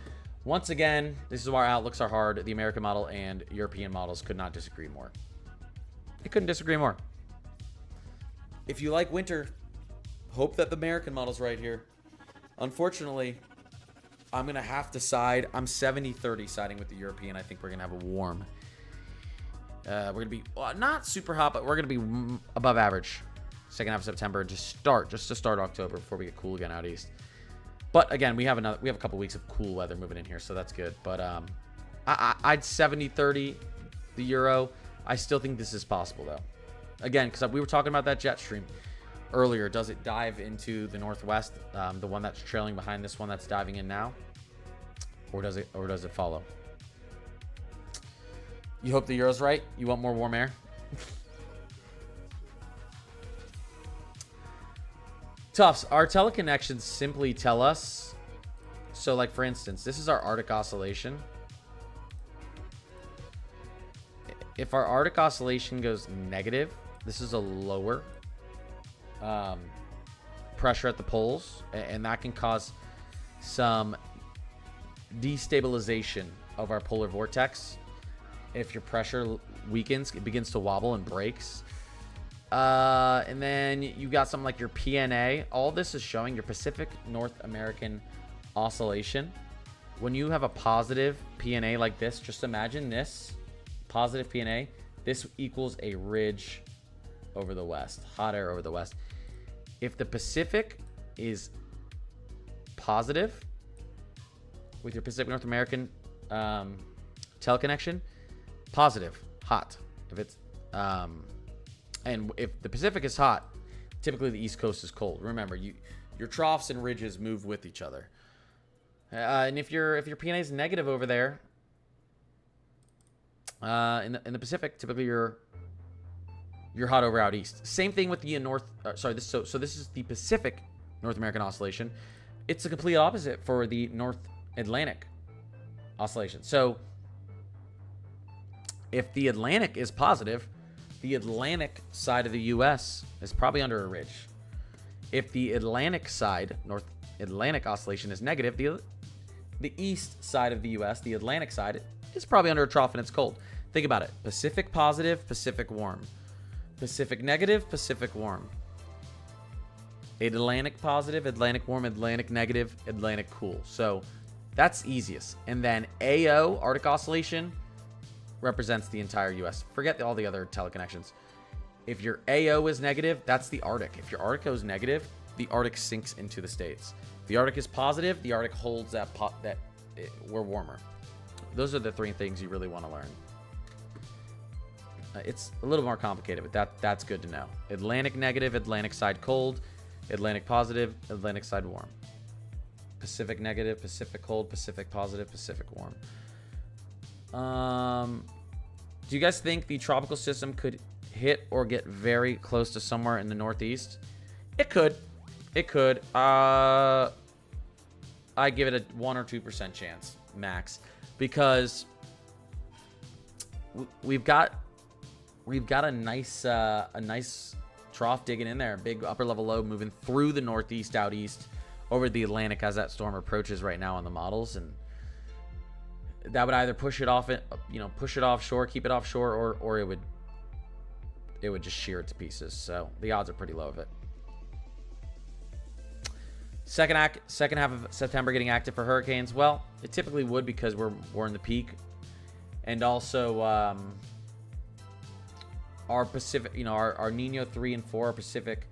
once again, this is why our outlooks are hard. The American model and European models could not disagree more. They couldn't disagree more. If you like winter, hope that the American model's right here. Unfortunately, I'm going to have to side. I'm 70-30 siding with the European. I think we're going to have a warm. We're going to be not super hot, but we're going to be above average. Second half of September, just to start October before we get cool again out east. But again, we have a couple weeks of cool weather moving in here, so that's good. But I'd 70-30 the Euro. I still think this is possible, though. Again, because we were talking about that jet stream earlier. Does it dive into the northwest, the one that's trailing behind this one that's diving in now, or does it follow? You hope the Euro's right. You want more warm air. Tufts, our teleconnections simply tell us. So, like for instance, this is our Arctic oscillation. If our Arctic oscillation goes negative, this is a lower pressure at the poles, and that can cause some destabilization of our polar vortex. If your pressure weakens, it begins to wobble and breaks. And then you got something like your PNA. All this is showing your Pacific North American oscillation. When you have a positive PNA like this, just imagine this positive PNA. This equals a ridge over the west, hot air over the west. If the Pacific is positive with your Pacific North American teleconnection, positive, hot. If it's and if the Pacific is hot, typically the East Coast is cold. Remember, your troughs and ridges move with each other. And if your PNA is negative over there, in the Pacific, typically you're hot over out east. Same thing with the north. So this is the Pacific North American oscillation. It's the complete opposite for the North Atlantic oscillation. So if the Atlantic is positive, the Atlantic side of the U.S. is probably under a ridge. If the Atlantic side, North Atlantic oscillation, is negative, the east side of the U.S., the Atlantic side, is probably under a trough and it's cold. Think about it. Pacific positive, Pacific warm. Pacific negative, Pacific warm. Atlantic positive, Atlantic warm, Atlantic negative, Atlantic cool. So that's easiest. And then AO, Arctic Oscillation, represents the entire US. Forget all the other teleconnections. If your AO is negative, that's the Arctic. If your Arctic is negative, the Arctic sinks into the States. If the Arctic is positive, the Arctic holds that we're warmer. Those are the three things you really want to learn. It's a little more complicated, but that's good to know. Atlantic negative, Atlantic side cold. Atlantic positive, Atlantic side warm. Pacific negative, Pacific cold, Pacific positive, Pacific warm. Do you guys think the tropical system could hit or get very close to somewhere in the Northeast? It could. It could. I give it a 1 or 2% chance max, because we've got a nice trough digging in there, big upper level low moving through the Northeast out east over the Atlantic as that storm approaches right now on the models, and that would either push it off, push it offshore, keep it offshore, or it would just shear it to pieces. So the odds are pretty low of it. Second half of September getting active for hurricanes. Well, it typically would, because we're in the peak, and also our Pacific, our Nino 3 and 4 Pacific,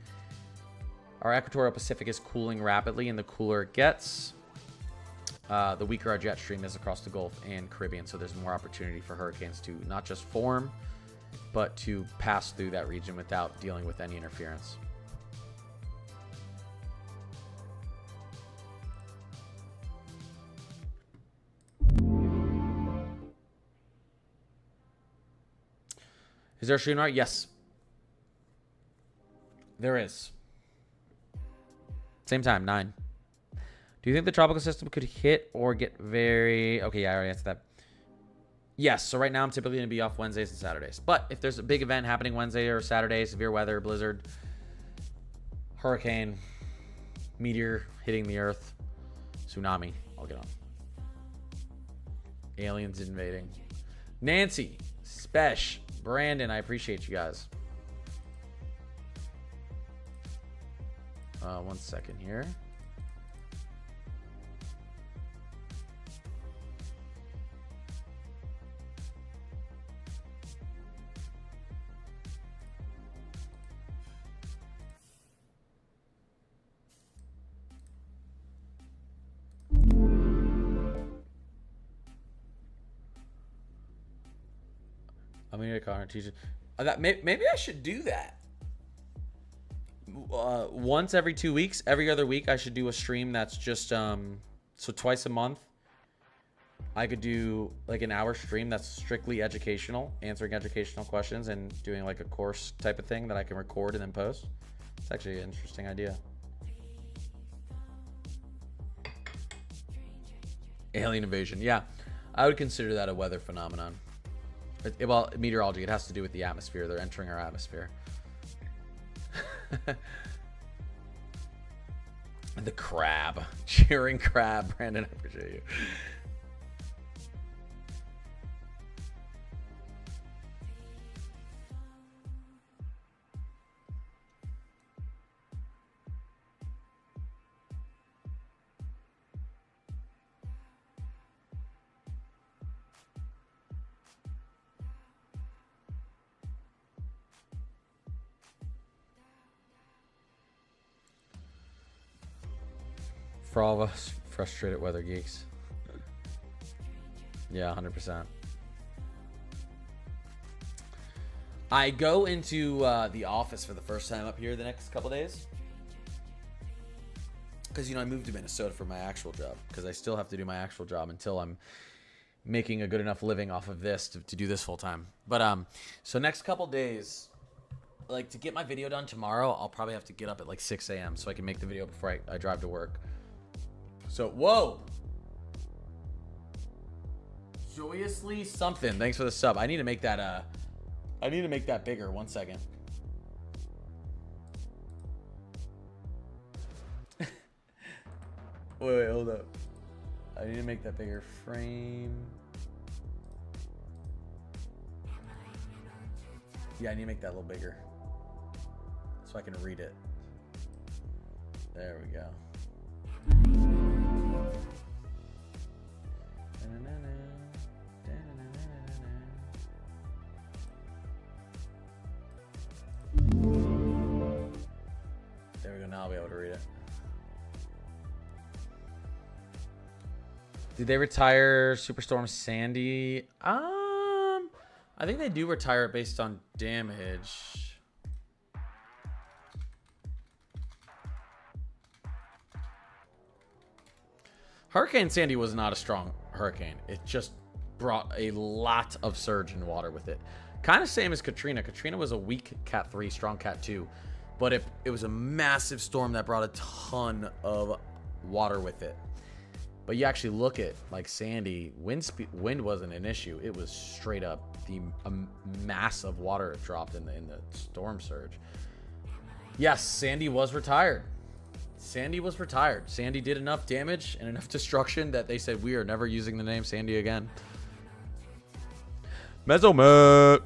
our equatorial Pacific is cooling rapidly, and the cooler it gets, the weaker our jet stream is across the Gulf and Caribbean. So there's more opportunity for hurricanes to not just form, but to pass through that region without dealing with any interference. Is there a stream right? Yes. There is. Same time, 9. Do you think the tropical system could hit or get very... Okay, yeah, I already answered that. Yes, so right now I'm typically going to be off Wednesdays and Saturdays. But if there's a big event happening Wednesday or Saturday, severe weather, blizzard, hurricane, meteor hitting the earth, tsunami, I'll get on. Aliens invading. Nancy, Spesh, Brandon, I appreciate you guys. 1 second here. I'm gonna get a teacher. Maybe I should do that. Once every 2 weeks, every other week, I should do a stream that's just so twice a month. I could do like an hour stream that's strictly educational, answering educational questions and doing like a course type of thing that I can record and then post. It's actually an interesting idea. Alien invasion, yeah, I would consider that a weather phenomenon. Well, meteorology, it has to do with the atmosphere. They're entering our atmosphere. The crab. Cheering crab. Brandon, I appreciate you. For all of us frustrated weather geeks. Yeah, 100%. I go into the office for the first time up here the next couple days. Because, I moved to Minnesota for my actual job. Because I still have to do my actual job until I'm making a good enough living off of this to do this full time. But, so next couple days, like to get my video done tomorrow, I'll probably have to get up at like 6 a.m. so I can make the video before I drive to work. So, whoa. Joyously something. Thanks for the sub. I need to make that bigger. 1 second. wait, hold up. I need to make that bigger frame. Yeah, I need to make that a little bigger. so I can read it. There we go. There we go. Now I'll be able to read it. Did they retire Superstorm Sandy? I think they do retire it based on damage. Hurricane Sandy was not a strong hurricane. It just brought a lot of surge in water with it. Kind of same as Katrina. Katrina was a weak Cat 3, strong Cat 2. But it was a massive storm that brought a ton of water with it. But you actually look at like Sandy, wind wasn't an issue. It was straight up the mass of water it dropped in the storm surge. Yes, Sandy was retired. Sandy was retired. Sandy did enough damage and enough destruction that they said we are never using the name Sandy again. Mesomet.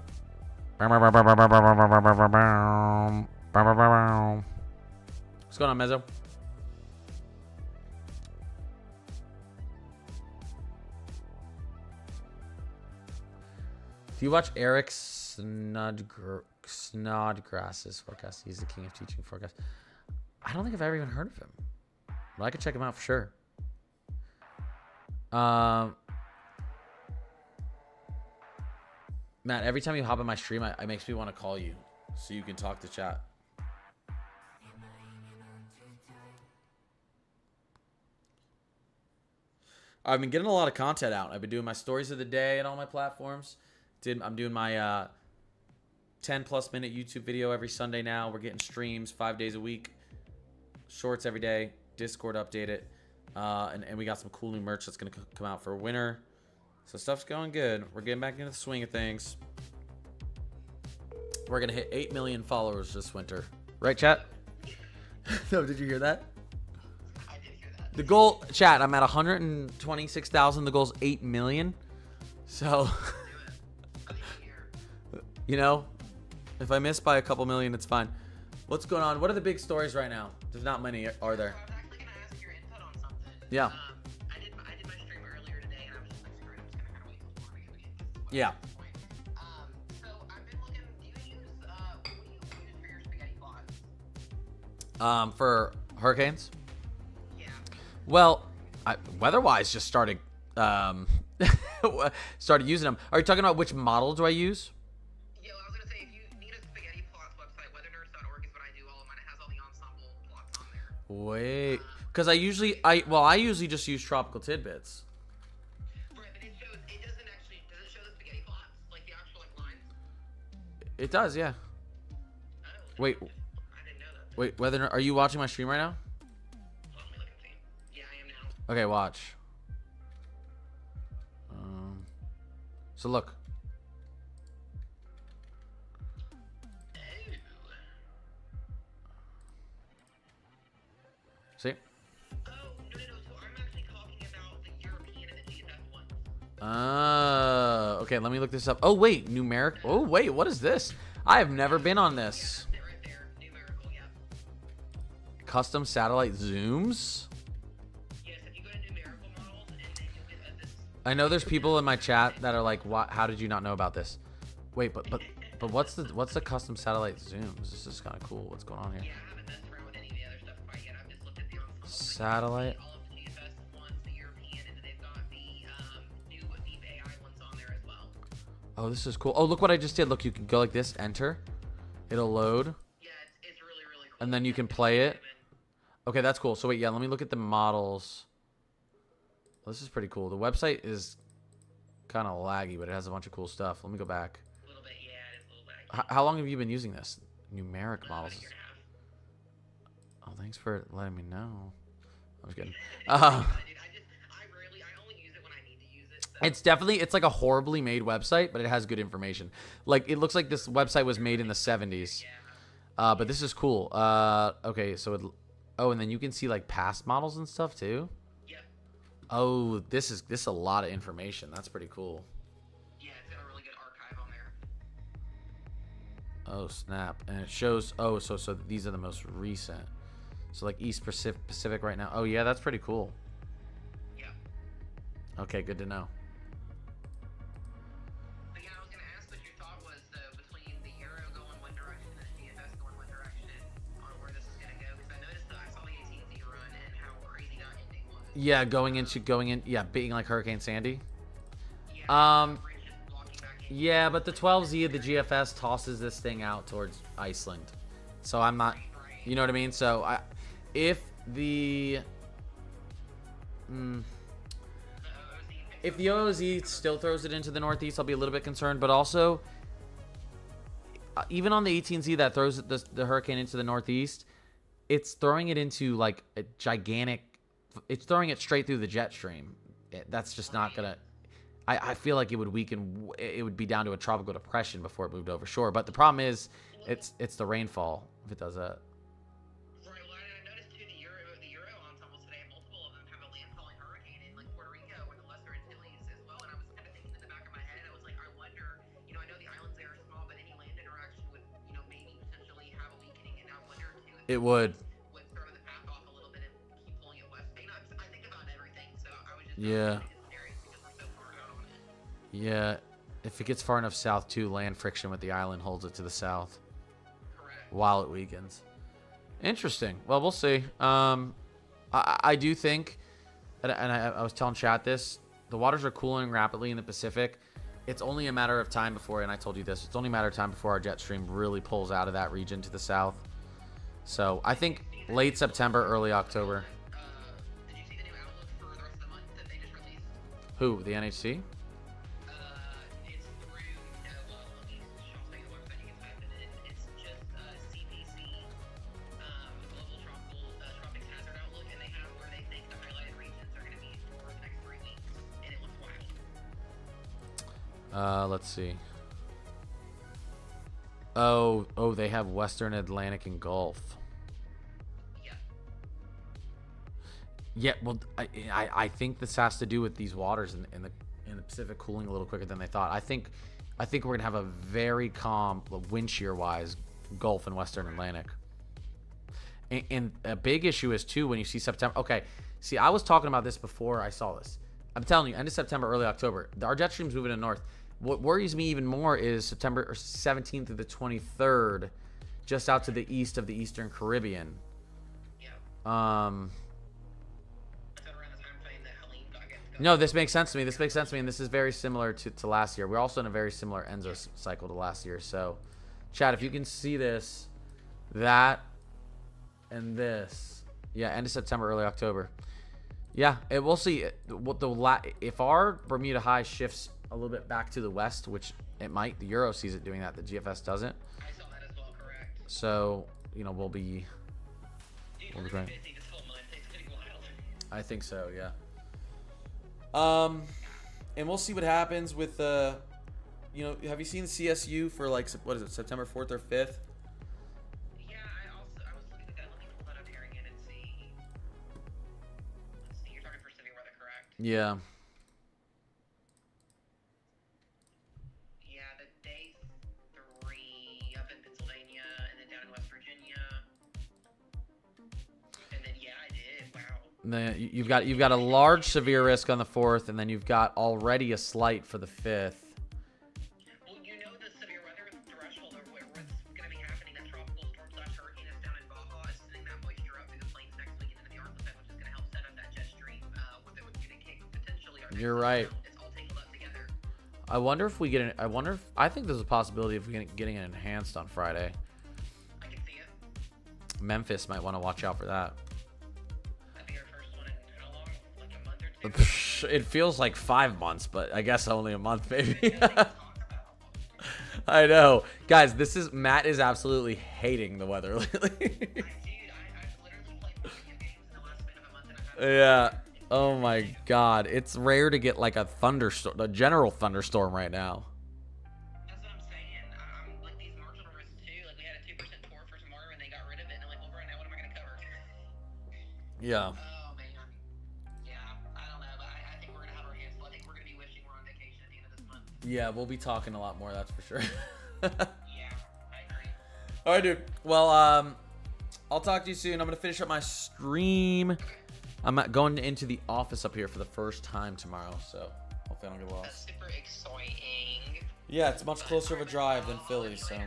What's going on, Mezzo? Do you watch Eric Snodgrass's forecast? He's the king of teaching forecast. I don't think I've ever even heard of him. But I could check him out for sure. Matt, every time you hop on my stream, it makes me want to call you so you can talk to chat. I've been getting a lot of content out. I've been doing my stories of the day and all my platforms. I'm doing my 10+ minute YouTube video every Sunday now. We're getting streams 5 days a week. Shorts every day. Discord update it. And we got some cool new merch that's going to come out for winter. So stuff's going good. We're getting back into the swing of things. We're going to hit 8 million followers this winter. Right, chat? No, did you hear that? I did hear that. The goal, chat, I'm at 126,000. The goal's 8 million. So, you know, if I miss by a couple million, it's fine. What's going on? What are the big stories right now? There's not many, are there? I was actually going to ask your input on something. Yeah. I did my stream earlier today, and I was just like, screw it, I'm just going to kind of wait till tomorrow because we get Yeah. So I've been looking, what do you use for your spaghetti plots? For hurricanes? Yeah. Well, weather-wise, just started using them. Are you talking about which model do I use? Yeah, well, I was going to say, if you need a spaghetti plots website, weathernerds.org is what I do. All of mine, it has all the ensemble plots on there. Wait, because I usually just use Tropical Tidbits. Right, but it shows, it doesn't actually, does it show the spaghetti plots? Like the actual, like, lines? It does, yeah. Oh. Wait, I didn't know that. wait, are you watching my stream right now? Let me look and see. Yeah, I am now. Okay, watch. So look. See? Oh, no. So I'm actually talking about the European and the GFF ones. Okay, let me look this up. Oh, wait, numeric. Oh, wait, what is this? I have never been on Yeah, this. that's it right there. Numerical, yeah. Custom satellite zooms? Yes, if you go to numerical models and then you get this. I know there's people in my chat that are like, "What? How did you not know about this?" Wait, but what's the custom satellite zooms? This is kind of cool. What's going on here? Yeah, I haven't messed around with any of the other stuff quite yet. I've just looked at the ensemble. Satellite. All of the GFS ones, the European, and then they've got the new Deep AI ones on there as well. Oh, this is cool. Oh, look what I just did. Look, you can go like this, enter. It'll load, Yeah, it's really, really cool. and then you can play it. Okay, that's cool. So wait, yeah, let me look at the models. Well, this is pretty cool. The website is kind of laggy, but it has a bunch of cool stuff. Let me go back. A little bit, yeah, it is a little bit. How long have you been using this? Numeric models. About a year and a half. Oh, thanks for letting me know. I'm just kidding. I only use it when I need to use it. So. It's like a horribly made website, but it has good information. Like, it looks like this website was made in the 70s. Yeah. But this is cool. Okay, so and then you can see like past models and stuff too. Yeah. Oh, this is a lot of information. That's pretty cool. Yeah, it's got a really good archive on Oh snap! And it shows. Oh, so these are the most recent. So like East Pacific right now. Oh yeah, that's pretty cool. Yeah. Okay, good to know. But yeah, I was gonna ask what your thought was though between the Euro going one direction and the GFS going one direction on where this is gonna go. Because I noticed that I saw the 18Z run and how crazy that ending was. Yeah, going in. Yeah, being like Hurricane Sandy. Yeah. Bridge just blocking back in. Yeah, but the 12Z of the GFS tosses this thing out towards Iceland. So I'm not, you know what I mean? So if the if the OOZ still throws it into the northeast, I'll be a little bit concerned. But also, even on the 18Z that throws the hurricane into the northeast, it's throwing it into like a gigantic. It's throwing it straight through the jet stream. That's just not gonna. I feel like it would weaken. It would be down to a tropical depression before it moved over shore. But the problem is, it's the rainfall if it does that. Right. Well, I noticed too the Euro ensembles today. Multiple of them have a landfalling hurricane in like Puerto Rico and the Lesser Antilles as well. And I was kind of thinking in the back of my head, I was like, I wonder. You know, I know the islands there are small, but any land interaction would, you know, maybe potentially have a weakening. And I wonder too. It would. Would throw the path off a little bit and keep pulling it west. You know, I think about everything, so I was just Yeah. because I'm so far out on it. Yeah. If it gets far enough south too, land friction with the island holds it to the south Correct. while it weakens. Interesting. Well, we'll see. I do think, and I was telling chat this, the waters are cooling rapidly in the Pacific. It's only a matter of time before, and I told you this, it's only a matter of time before our jet stream really pulls out of that region to the south. So I think late September, early October. Did you see the new outlook for the rest of the month that they just released? Who? The NHC? It's through well, let me I'll tell you the website you can type it in. It's just CPC, Global Tropics Hazard Outlook, and they have where they think the highlighted regions are going to be for the next 3 weeks, and it looks wild. Let's see. Oh, they have Western Atlantic and Gulf. Yeah. Yeah, well, I think this has to do with these waters in the Pacific cooling a little quicker than they thought. I think we're gonna have a very calm, wind shear wise, Gulf and Western Atlantic. And a big issue is too when you see September. Okay, see, I was talking about this before I saw this. I'm telling you, end of September, early October, our jet stream's moving to north. What worries me even more is September 17th to the 23rd, just out to the east of the Eastern Caribbean. Yeah. Um. Around the time frame that Helene got going. No, this makes sense to me. This makes sense to me, and this is very similar to last year. We're also in a very similar Enzo cycle to last year. So, Chad, if you can see this, that, and this, yeah, end of September, early October. Yeah, we'll see. If our Bermuda high shifts a little bit back to the west, which it might, the Euro sees it doing that. The GFS doesn't. I saw that as well. Correct. So, we'll be. Dude, We'll be we're great. busy this whole month. It's gonna be wild. I think so, yeah. And we'll see what happens with have you seen CSU for like what is it, September 4th or 5th? Yeah, I was looking at that. Let me pull that up here again and see. Let's see. You're talking for severe weather, correct? Yeah. Yeah, the day 3 up in Pennsylvania, and then down in West Virginia. And then I did. Wow. You've got a large severe risk on the 4th, and then you've got already a slight for the 5th. Well, the severe weather threshold of what's going to be happening. That tropical storm / hurricane is down in Baja, is sending that moisture up through the plains next week into the Arctic, which is going to help set up that jet stream. With it going to kick potentially. You're right. It's all tangled up together. I wonder if we get an. I think there's a possibility of getting it enhanced on Friday. I can see it. Memphis might want to watch out for that. That'd be our first one in how long? Like a month or 2? It feels like 5 months, but I guess only a month, maybe. Talk about. I know, guys. Matt is absolutely hating the weather lately. Dude, I've literally played more video games in the last span of a month than I've had. Yeah. Oh my God, it's rare to get like a general thunderstorm right now. That's what I'm saying. Like these marginal risks too. Like we had a 2% tour for tomorrow and they got rid of it. And I'm like, well, right now, what am I going to cover? Yeah. Oh man. Yeah, I don't know, but I think we're going to have our hands full. I think we're going to be wishing we're on vacation at the end of this month. Yeah, we'll be talking a lot more. That's for sure. Yeah, I agree. All right, dude. Well, I'll talk to you soon. I'm gonna finish up my stream. I'm going into the office up here for the first time tomorrow, so hopefully I don't get lost. That's super exciting. Yeah, it's much closer of a drive than Philly, so.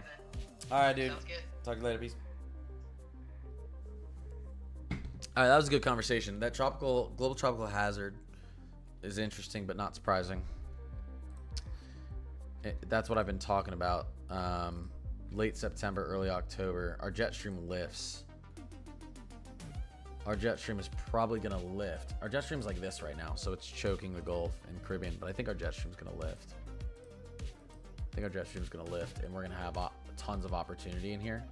All right, dude. Sounds good. Talk to you later. Peace. All right, that was a good conversation. That global tropical hazard is interesting, but not surprising. That's what I've been talking about. Late September, early October. Our jet stream lifts. Our jet stream is probably going to lift. Our jet stream is like this right now, so it's choking the Gulf and Caribbean, but I think our jet stream is going to lift. I think our jet stream is going to lift, and we're going to have tons of opportunity in here.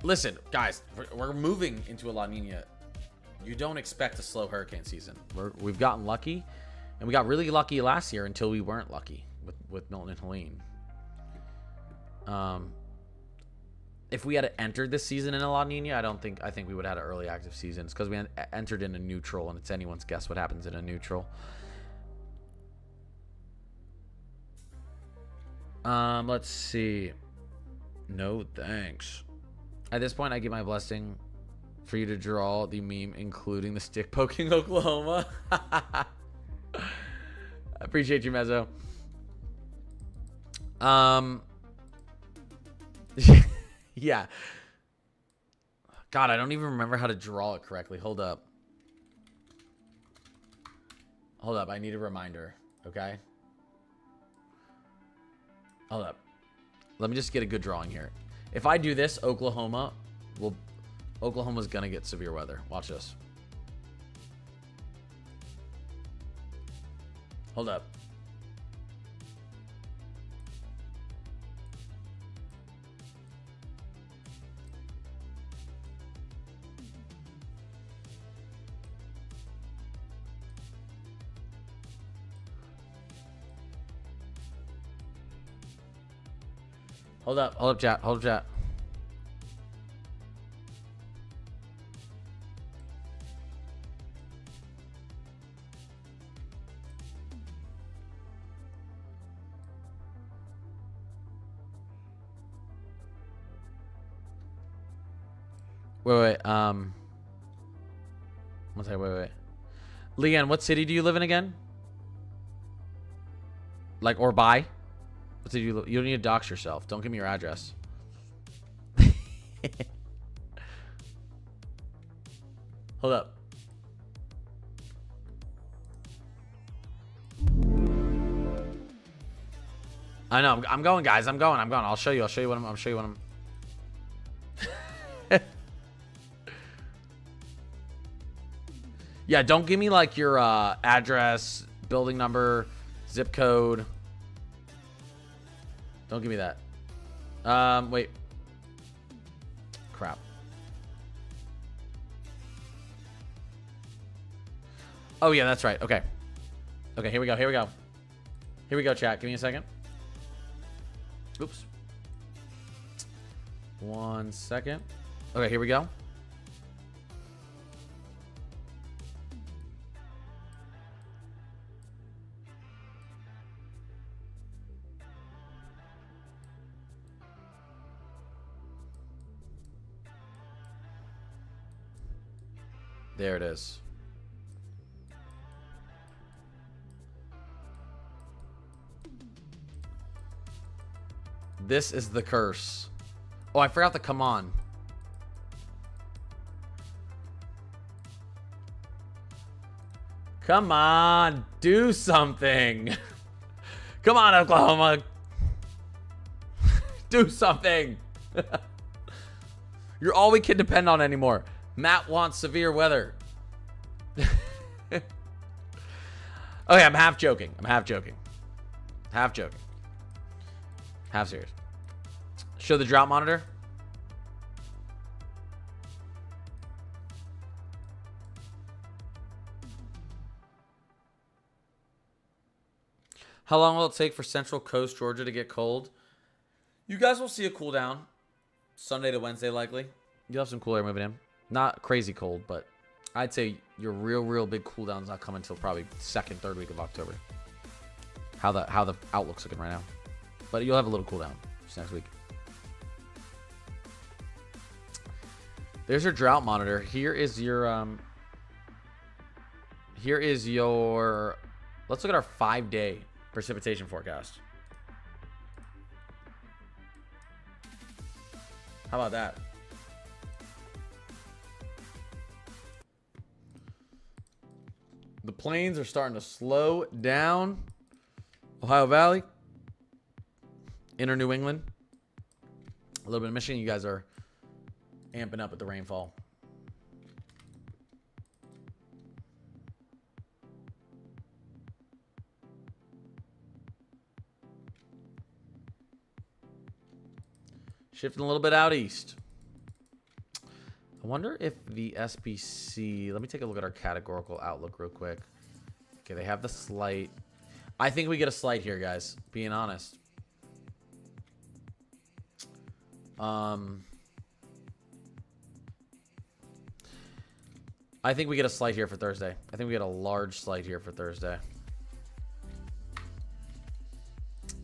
Listen, guys, we're moving into a La Nina. You don't expect a slow hurricane season. We've gotten lucky, and we got really lucky last year until we weren't lucky with Milton and Helene. If we had entered this season in a La Nina, I think we would have had an early active season. It's because we entered in a neutral, and it's anyone's guess what happens in a neutral. Let's see. No thanks. At this point, I give my blessing for you to draw the meme, including the stick poking Oklahoma. I appreciate you, Mezzo. Yeah. God, I don't even remember how to draw it correctly. Hold up. I need a reminder. Okay. Hold up. Let me just get a good drawing here. If I do this, Oklahoma's gonna get severe weather. Watch this. Hold up. Hold up, chat. Wait. One second, wait. Leanne, what city do you live in again? Like, or by? What city do you live? You don't need to dox yourself. Don't give me your address. Hold up. I know. I'm going, guys. I'm going. I'll show you. I'll show you what I'm. Yeah, don't give me like your address, building number, zip code. Don't give me that. Wait. Crap. Oh yeah, that's right. Okay, here we go, chat. Give me a second. Oops. 1 second. Okay, here we go. There it is. This is the curse. Oh, I forgot to come on. Come on, do something. Come on, Oklahoma. Do something. You're all we can depend on anymore. Matt wants severe weather. Okay, I'm half joking. Half serious. Show the drought monitor. How long will it take for Central Coast Georgia to get cold? You guys will see a cool down. Sunday to Wednesday likely. You'll have some cool air moving in. Not crazy cold, but I'd say your real big cool down's not coming until probably second, third week of October. How the outlook's looking right now. But you'll have a little cool down just next week. There's your drought monitor. Here is your let's look at our 5-day precipitation forecast. How about that? The plains are starting to slow down. Ohio Valley, inner New England, a little bit of Michigan. You guys are amping up at the rainfall. Shifting a little bit out east. I wonder if the SPC... Let me take a look at our categorical outlook real quick. Okay, they have the slight. I think we get a slight here, guys. Being honest. I think we get a slight here for Thursday. I think we get a large slight here for Thursday.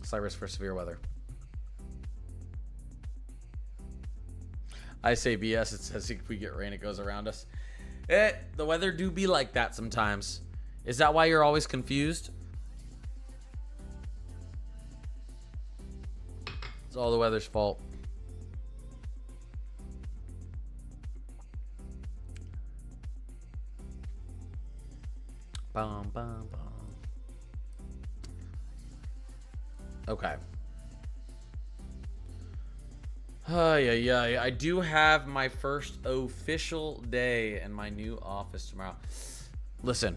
Slight risk for severe weather. I say BS. It says if we get rain, it goes around us. The weather do be like that sometimes. Is that why you're always confused? It's all the weather's fault. Bum, bum, bum. Okay. I do have my first official day in my new office tomorrow. Listen.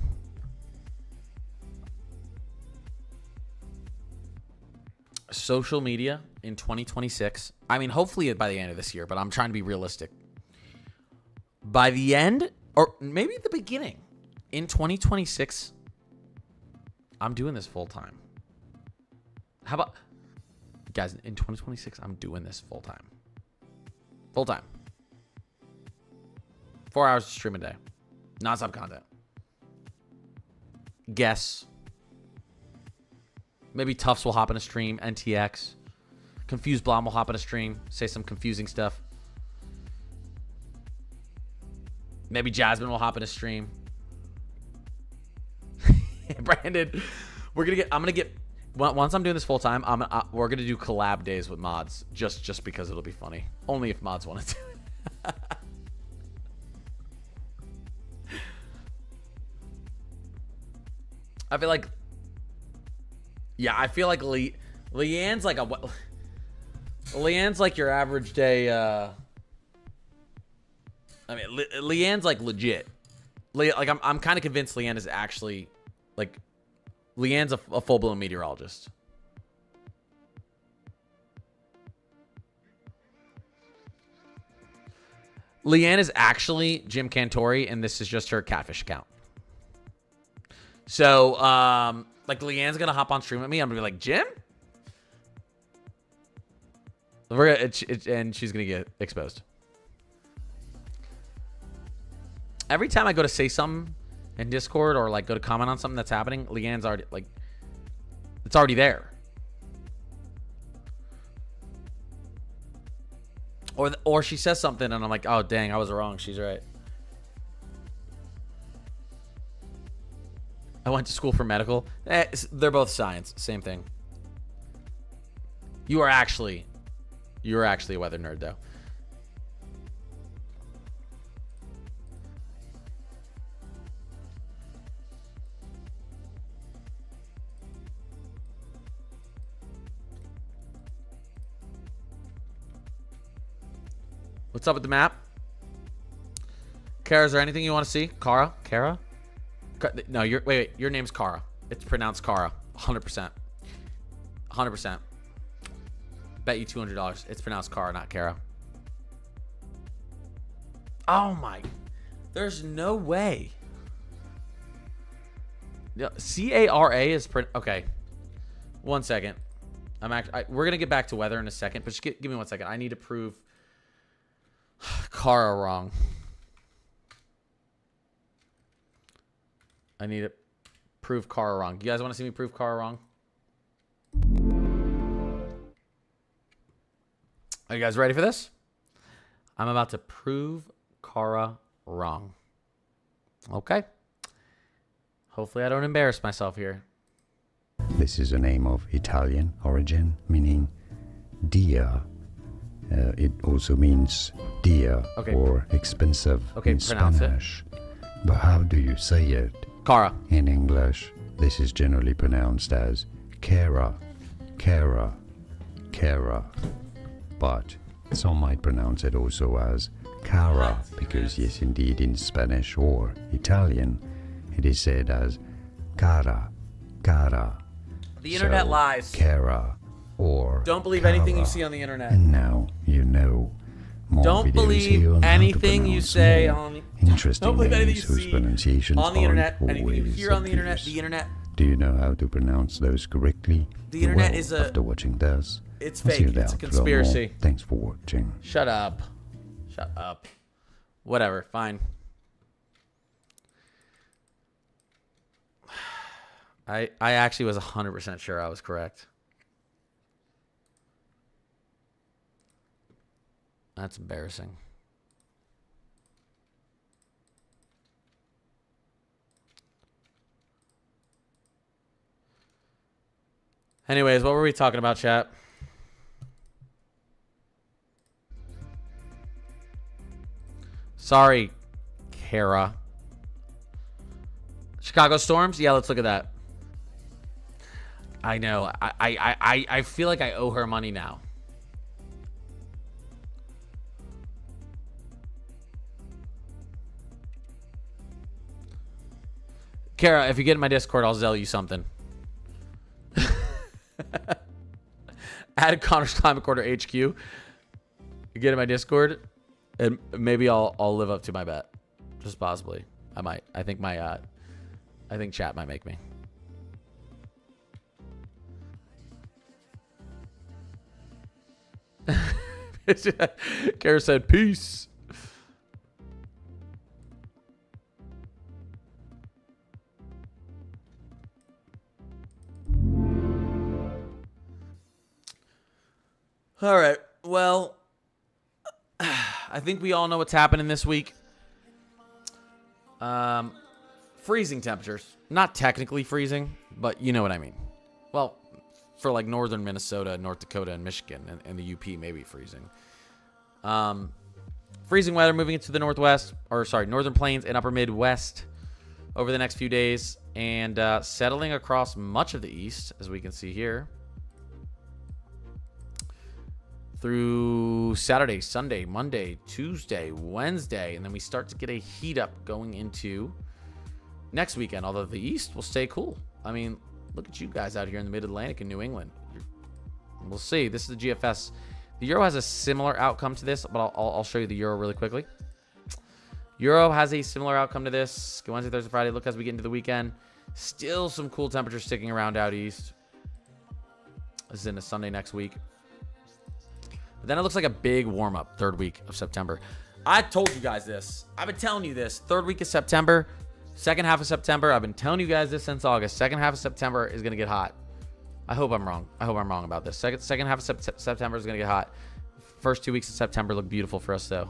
Social media in 2026. I mean, hopefully by the end of this year, but I'm trying to be realistic. By the end, or maybe the beginning, in 2026, I'm doing this full time. How about, guys, in 2026, I'm doing this full time. Full time. 4 hours to stream a day. Non-stop content. Guess. Maybe Tufts will hop in a stream. NTX. Confused Blom will hop in a stream. Say some confusing stuff. Maybe Jasmine will hop in a stream. Brandon, once I'm doing this full time, we're gonna do collab days with mods, just because it'll be funny. Only if mods want to do it. I feel like, yeah, I feel like Leanne's like Leanne's like your average day. I mean, Leanne's like legit. Like I'm kind of convinced Leanne is actually like. Leanne's a full-blown meteorologist. Leanne is actually Jim Cantori, and this is just her catfish account. So, like, Leanne's gonna hop on stream with me. I'm gonna be like, Jim? And she's gonna get exposed. Every time I go to say something in Discord or like go to comment on something that's happening, Leanne's already like, it's already there. Or she says something and I'm like, oh dang, I was wrong. She's right. I went to school for medical. They're both science, same thing. You are actually a weather nerd though. What's up with the map? Kara, is there anything you want to see? Kara? No, wait, your name's Kara. It's pronounced Kara. 100%. 100%. Bet you $200. It's pronounced Kara, not Kara. Oh my. There's no way. C-A-R-A is okay. 1 second. We're gonna get back to weather in a second, but just give me 1 second. I need to prove Kara wrong. I need to prove Kara wrong. You guys want to see me prove Kara wrong? Are you guys ready for this? I'm about to prove Cara wrong. Okay. Hopefully I don't embarrass myself here. This is a name of Italian origin, meaning dear. It also means dear or expensive in Spanish. But how do you say it? Cara. In English, this is generally pronounced as Cara, Cara, Cara. But some might pronounce it also as Cara, because yes, indeed, in Spanish or Italian, it is said as Cara, Cara. The internet lies. Cara or Don't believe Cara. anything you see on the internet. And now you know more Don't videos believe here on how to anything you pronounce say more on the interesting Don't believe anything names you whose see pronunciations on the aren't internet. Anything you always hear on the internet, obvious. the internet. Do you know how to pronounce those correctly? The internet Well, is a- after watching this, It's I'll see you fake. It's a there for more. conspiracy. Thanks for watching. Shut up. Shut up. Whatever. Fine. I actually was 100% sure I was correct. That's embarrassing. Anyways, what were we talking about, chat? Sorry, Kara. Chicago Storms? Yeah, let's look at that. I know. I feel like I owe her money now. Kara, if you get in my Discord, I'll Zell you something. Add Connor's Climate Quarter HQ. You get in my Discord, and maybe I'll live up to my bet. Just possibly. I might. I think chat might make me. Kara said peace. All right. Well, I think we all know what's happening this week. Freezing temperatures. Not technically freezing, but you know what I mean. Well, for like northern Minnesota, North Dakota, and Michigan, and the UP, maybe freezing. Freezing weather moving into the northern plains and upper Midwest over the next few days, and settling across much of the east, as we can see here, through Saturday, Sunday, Monday, Tuesday, Wednesday, and then we start to get a heat up going into next weekend, although the east will stay cool. I mean, look at you guys out here in the mid-Atlantic and New England. We'll see. This is the GFS. The Euro has a similar outcome to this, but I'll show you the Euro really quickly. Euro has a similar outcome to this. Wednesday, Thursday, Friday. Look as we get into the weekend. Still some cool temperatures sticking around out east. This is into Sunday next week. But then it looks like a big warm-up third week of September. I told you guys this. I've been telling you this. Third week of September, second half of September. I've been telling you guys this since August. Second half of September is going to get hot. I hope I'm wrong. I hope I'm wrong about this. Second half of September is going to get hot. First 2 weeks of September look beautiful for us, though.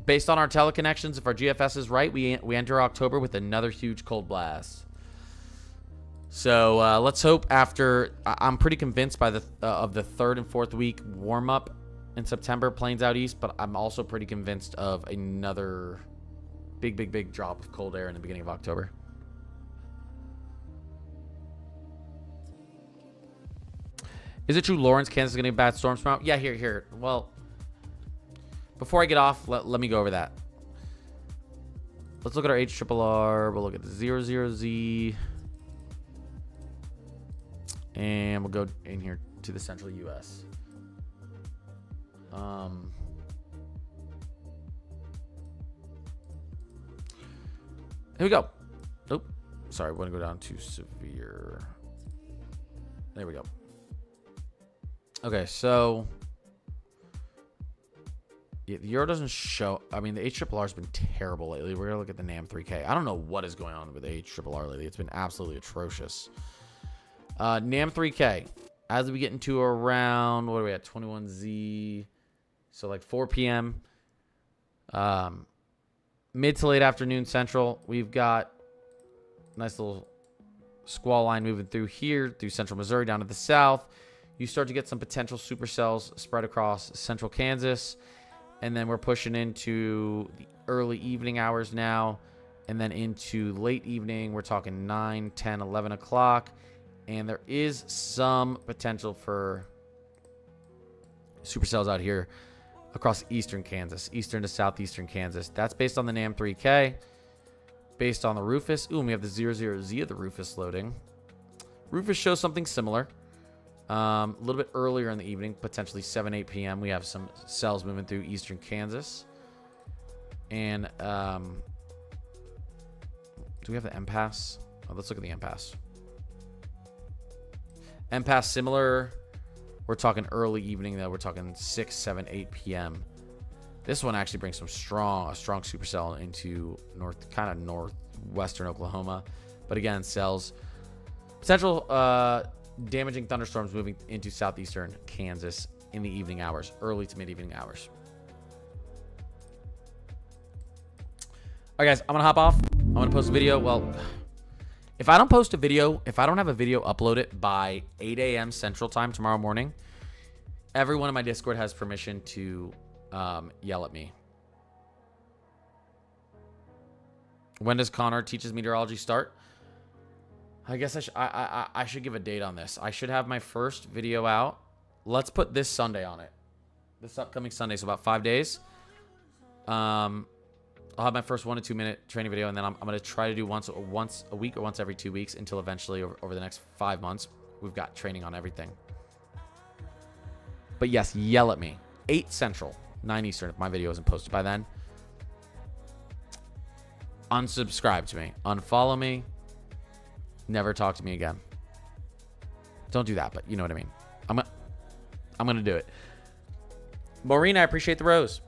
Based on our teleconnections, if our GFS is right, we enter October with another huge cold blast. So let's hope after. I'm pretty convinced by of the third and fourth week warm up in September, plains out east. But I'm also pretty convinced of another big drop of cold air in the beginning of October. Is it true Lawrence, Kansas is going to get bad storms tomorrow? Yeah, here. Well, before I get off, let me go over that. Let's look at our HRRR. We'll look at the 00Z. And we'll go in here to the central U.S. Here we go. Oh, sorry. We're going to go down to severe. There we go. Okay, so yeah, the Euro doesn't show. I mean, the HRRR has been terrible lately. We're going to look at the NAM 3K. I don't know what is going on with the HRRR lately. It's been absolutely atrocious. NAM 3K, as we get into around, what are we at, 21Z, So like 4 p.m. Mid to late afternoon Central. We've got nice little squall line moving through here, through central Missouri down to the south. You start to get some potential supercells spread across central Kansas. And then we're pushing into the early evening hours now. And then into late evening, we're talking 9, 10, 11 o'clock. And there is some potential for supercells out here across eastern Kansas, eastern to southeastern Kansas. That's based on the NAM 3K. Based on the Rufus. Ooh, and we have the 00Z of the Rufus loading. Rufus shows something similar. A little bit earlier in the evening, potentially 7, 8 p.m. We have some cells moving through eastern Kansas. And do we have the MPass? Oh, let's look at the MPass. MPass similar. We're talking early evening though. We're talking 6, 7, 8 p.m. This one actually brings a strong supercell into northwestern Oklahoma. But again, cells potential damaging thunderstorms moving into southeastern Kansas in the evening hours, early to mid-evening hours. All right, guys, I'm going to hop off. I'm going to post a video. Well, if I don't post a video, if I don't have a video uploaded by 8 a.m. Central Time tomorrow morning, everyone in my Discord has permission to yell at me. When does Connor Teaches Meteorology start? I guess I should give a date on this. I should have my first video out. Let's put this Sunday on it. This upcoming Sunday, so about 5 days. I'll have my first 1 to 2 minute training video, and then I'm going to try to do once a week or once every 2 weeks until eventually over the next 5 months, we've got training on everything. But yes, yell at me. 8 Central, 9 Eastern if my video isn't posted by then. Unsubscribe to me. Unfollow me. Never talk to me again. Don't do that, but you know what I mean. I'm going to do it. Maureen, I appreciate the rose.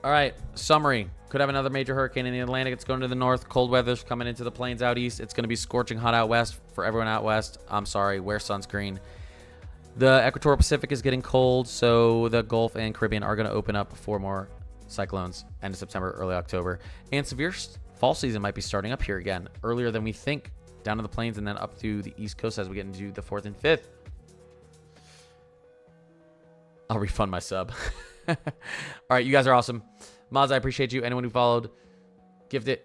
All right, summary. Could have another major hurricane in the Atlantic. It's going to the north. Cold weather's coming into the plains out east. It's going to be scorching hot out west for everyone out west. I'm sorry, wear sunscreen. The equatorial Pacific is getting cold, so the Gulf and Caribbean are going to open up for more cyclones end of September, early October. And severe fall season might be starting up here again earlier than we think, down to the plains and then up through the East Coast as we get into the 4th and 5th. I'll refund my sub. All right, you guys are awesome. Mods, I appreciate you. Anyone who followed, gifted,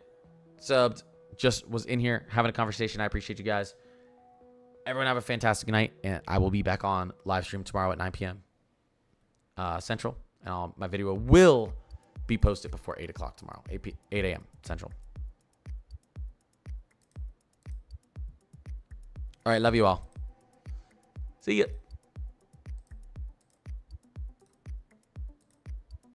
subbed, just was in here having a conversation. I appreciate you guys. Everyone have a fantastic night, and I will be back on live stream tomorrow at 9 p.m. Central, and my video will be posted before 8 o'clock tomorrow, 8 a.m. Central. All right, love you all. See ya.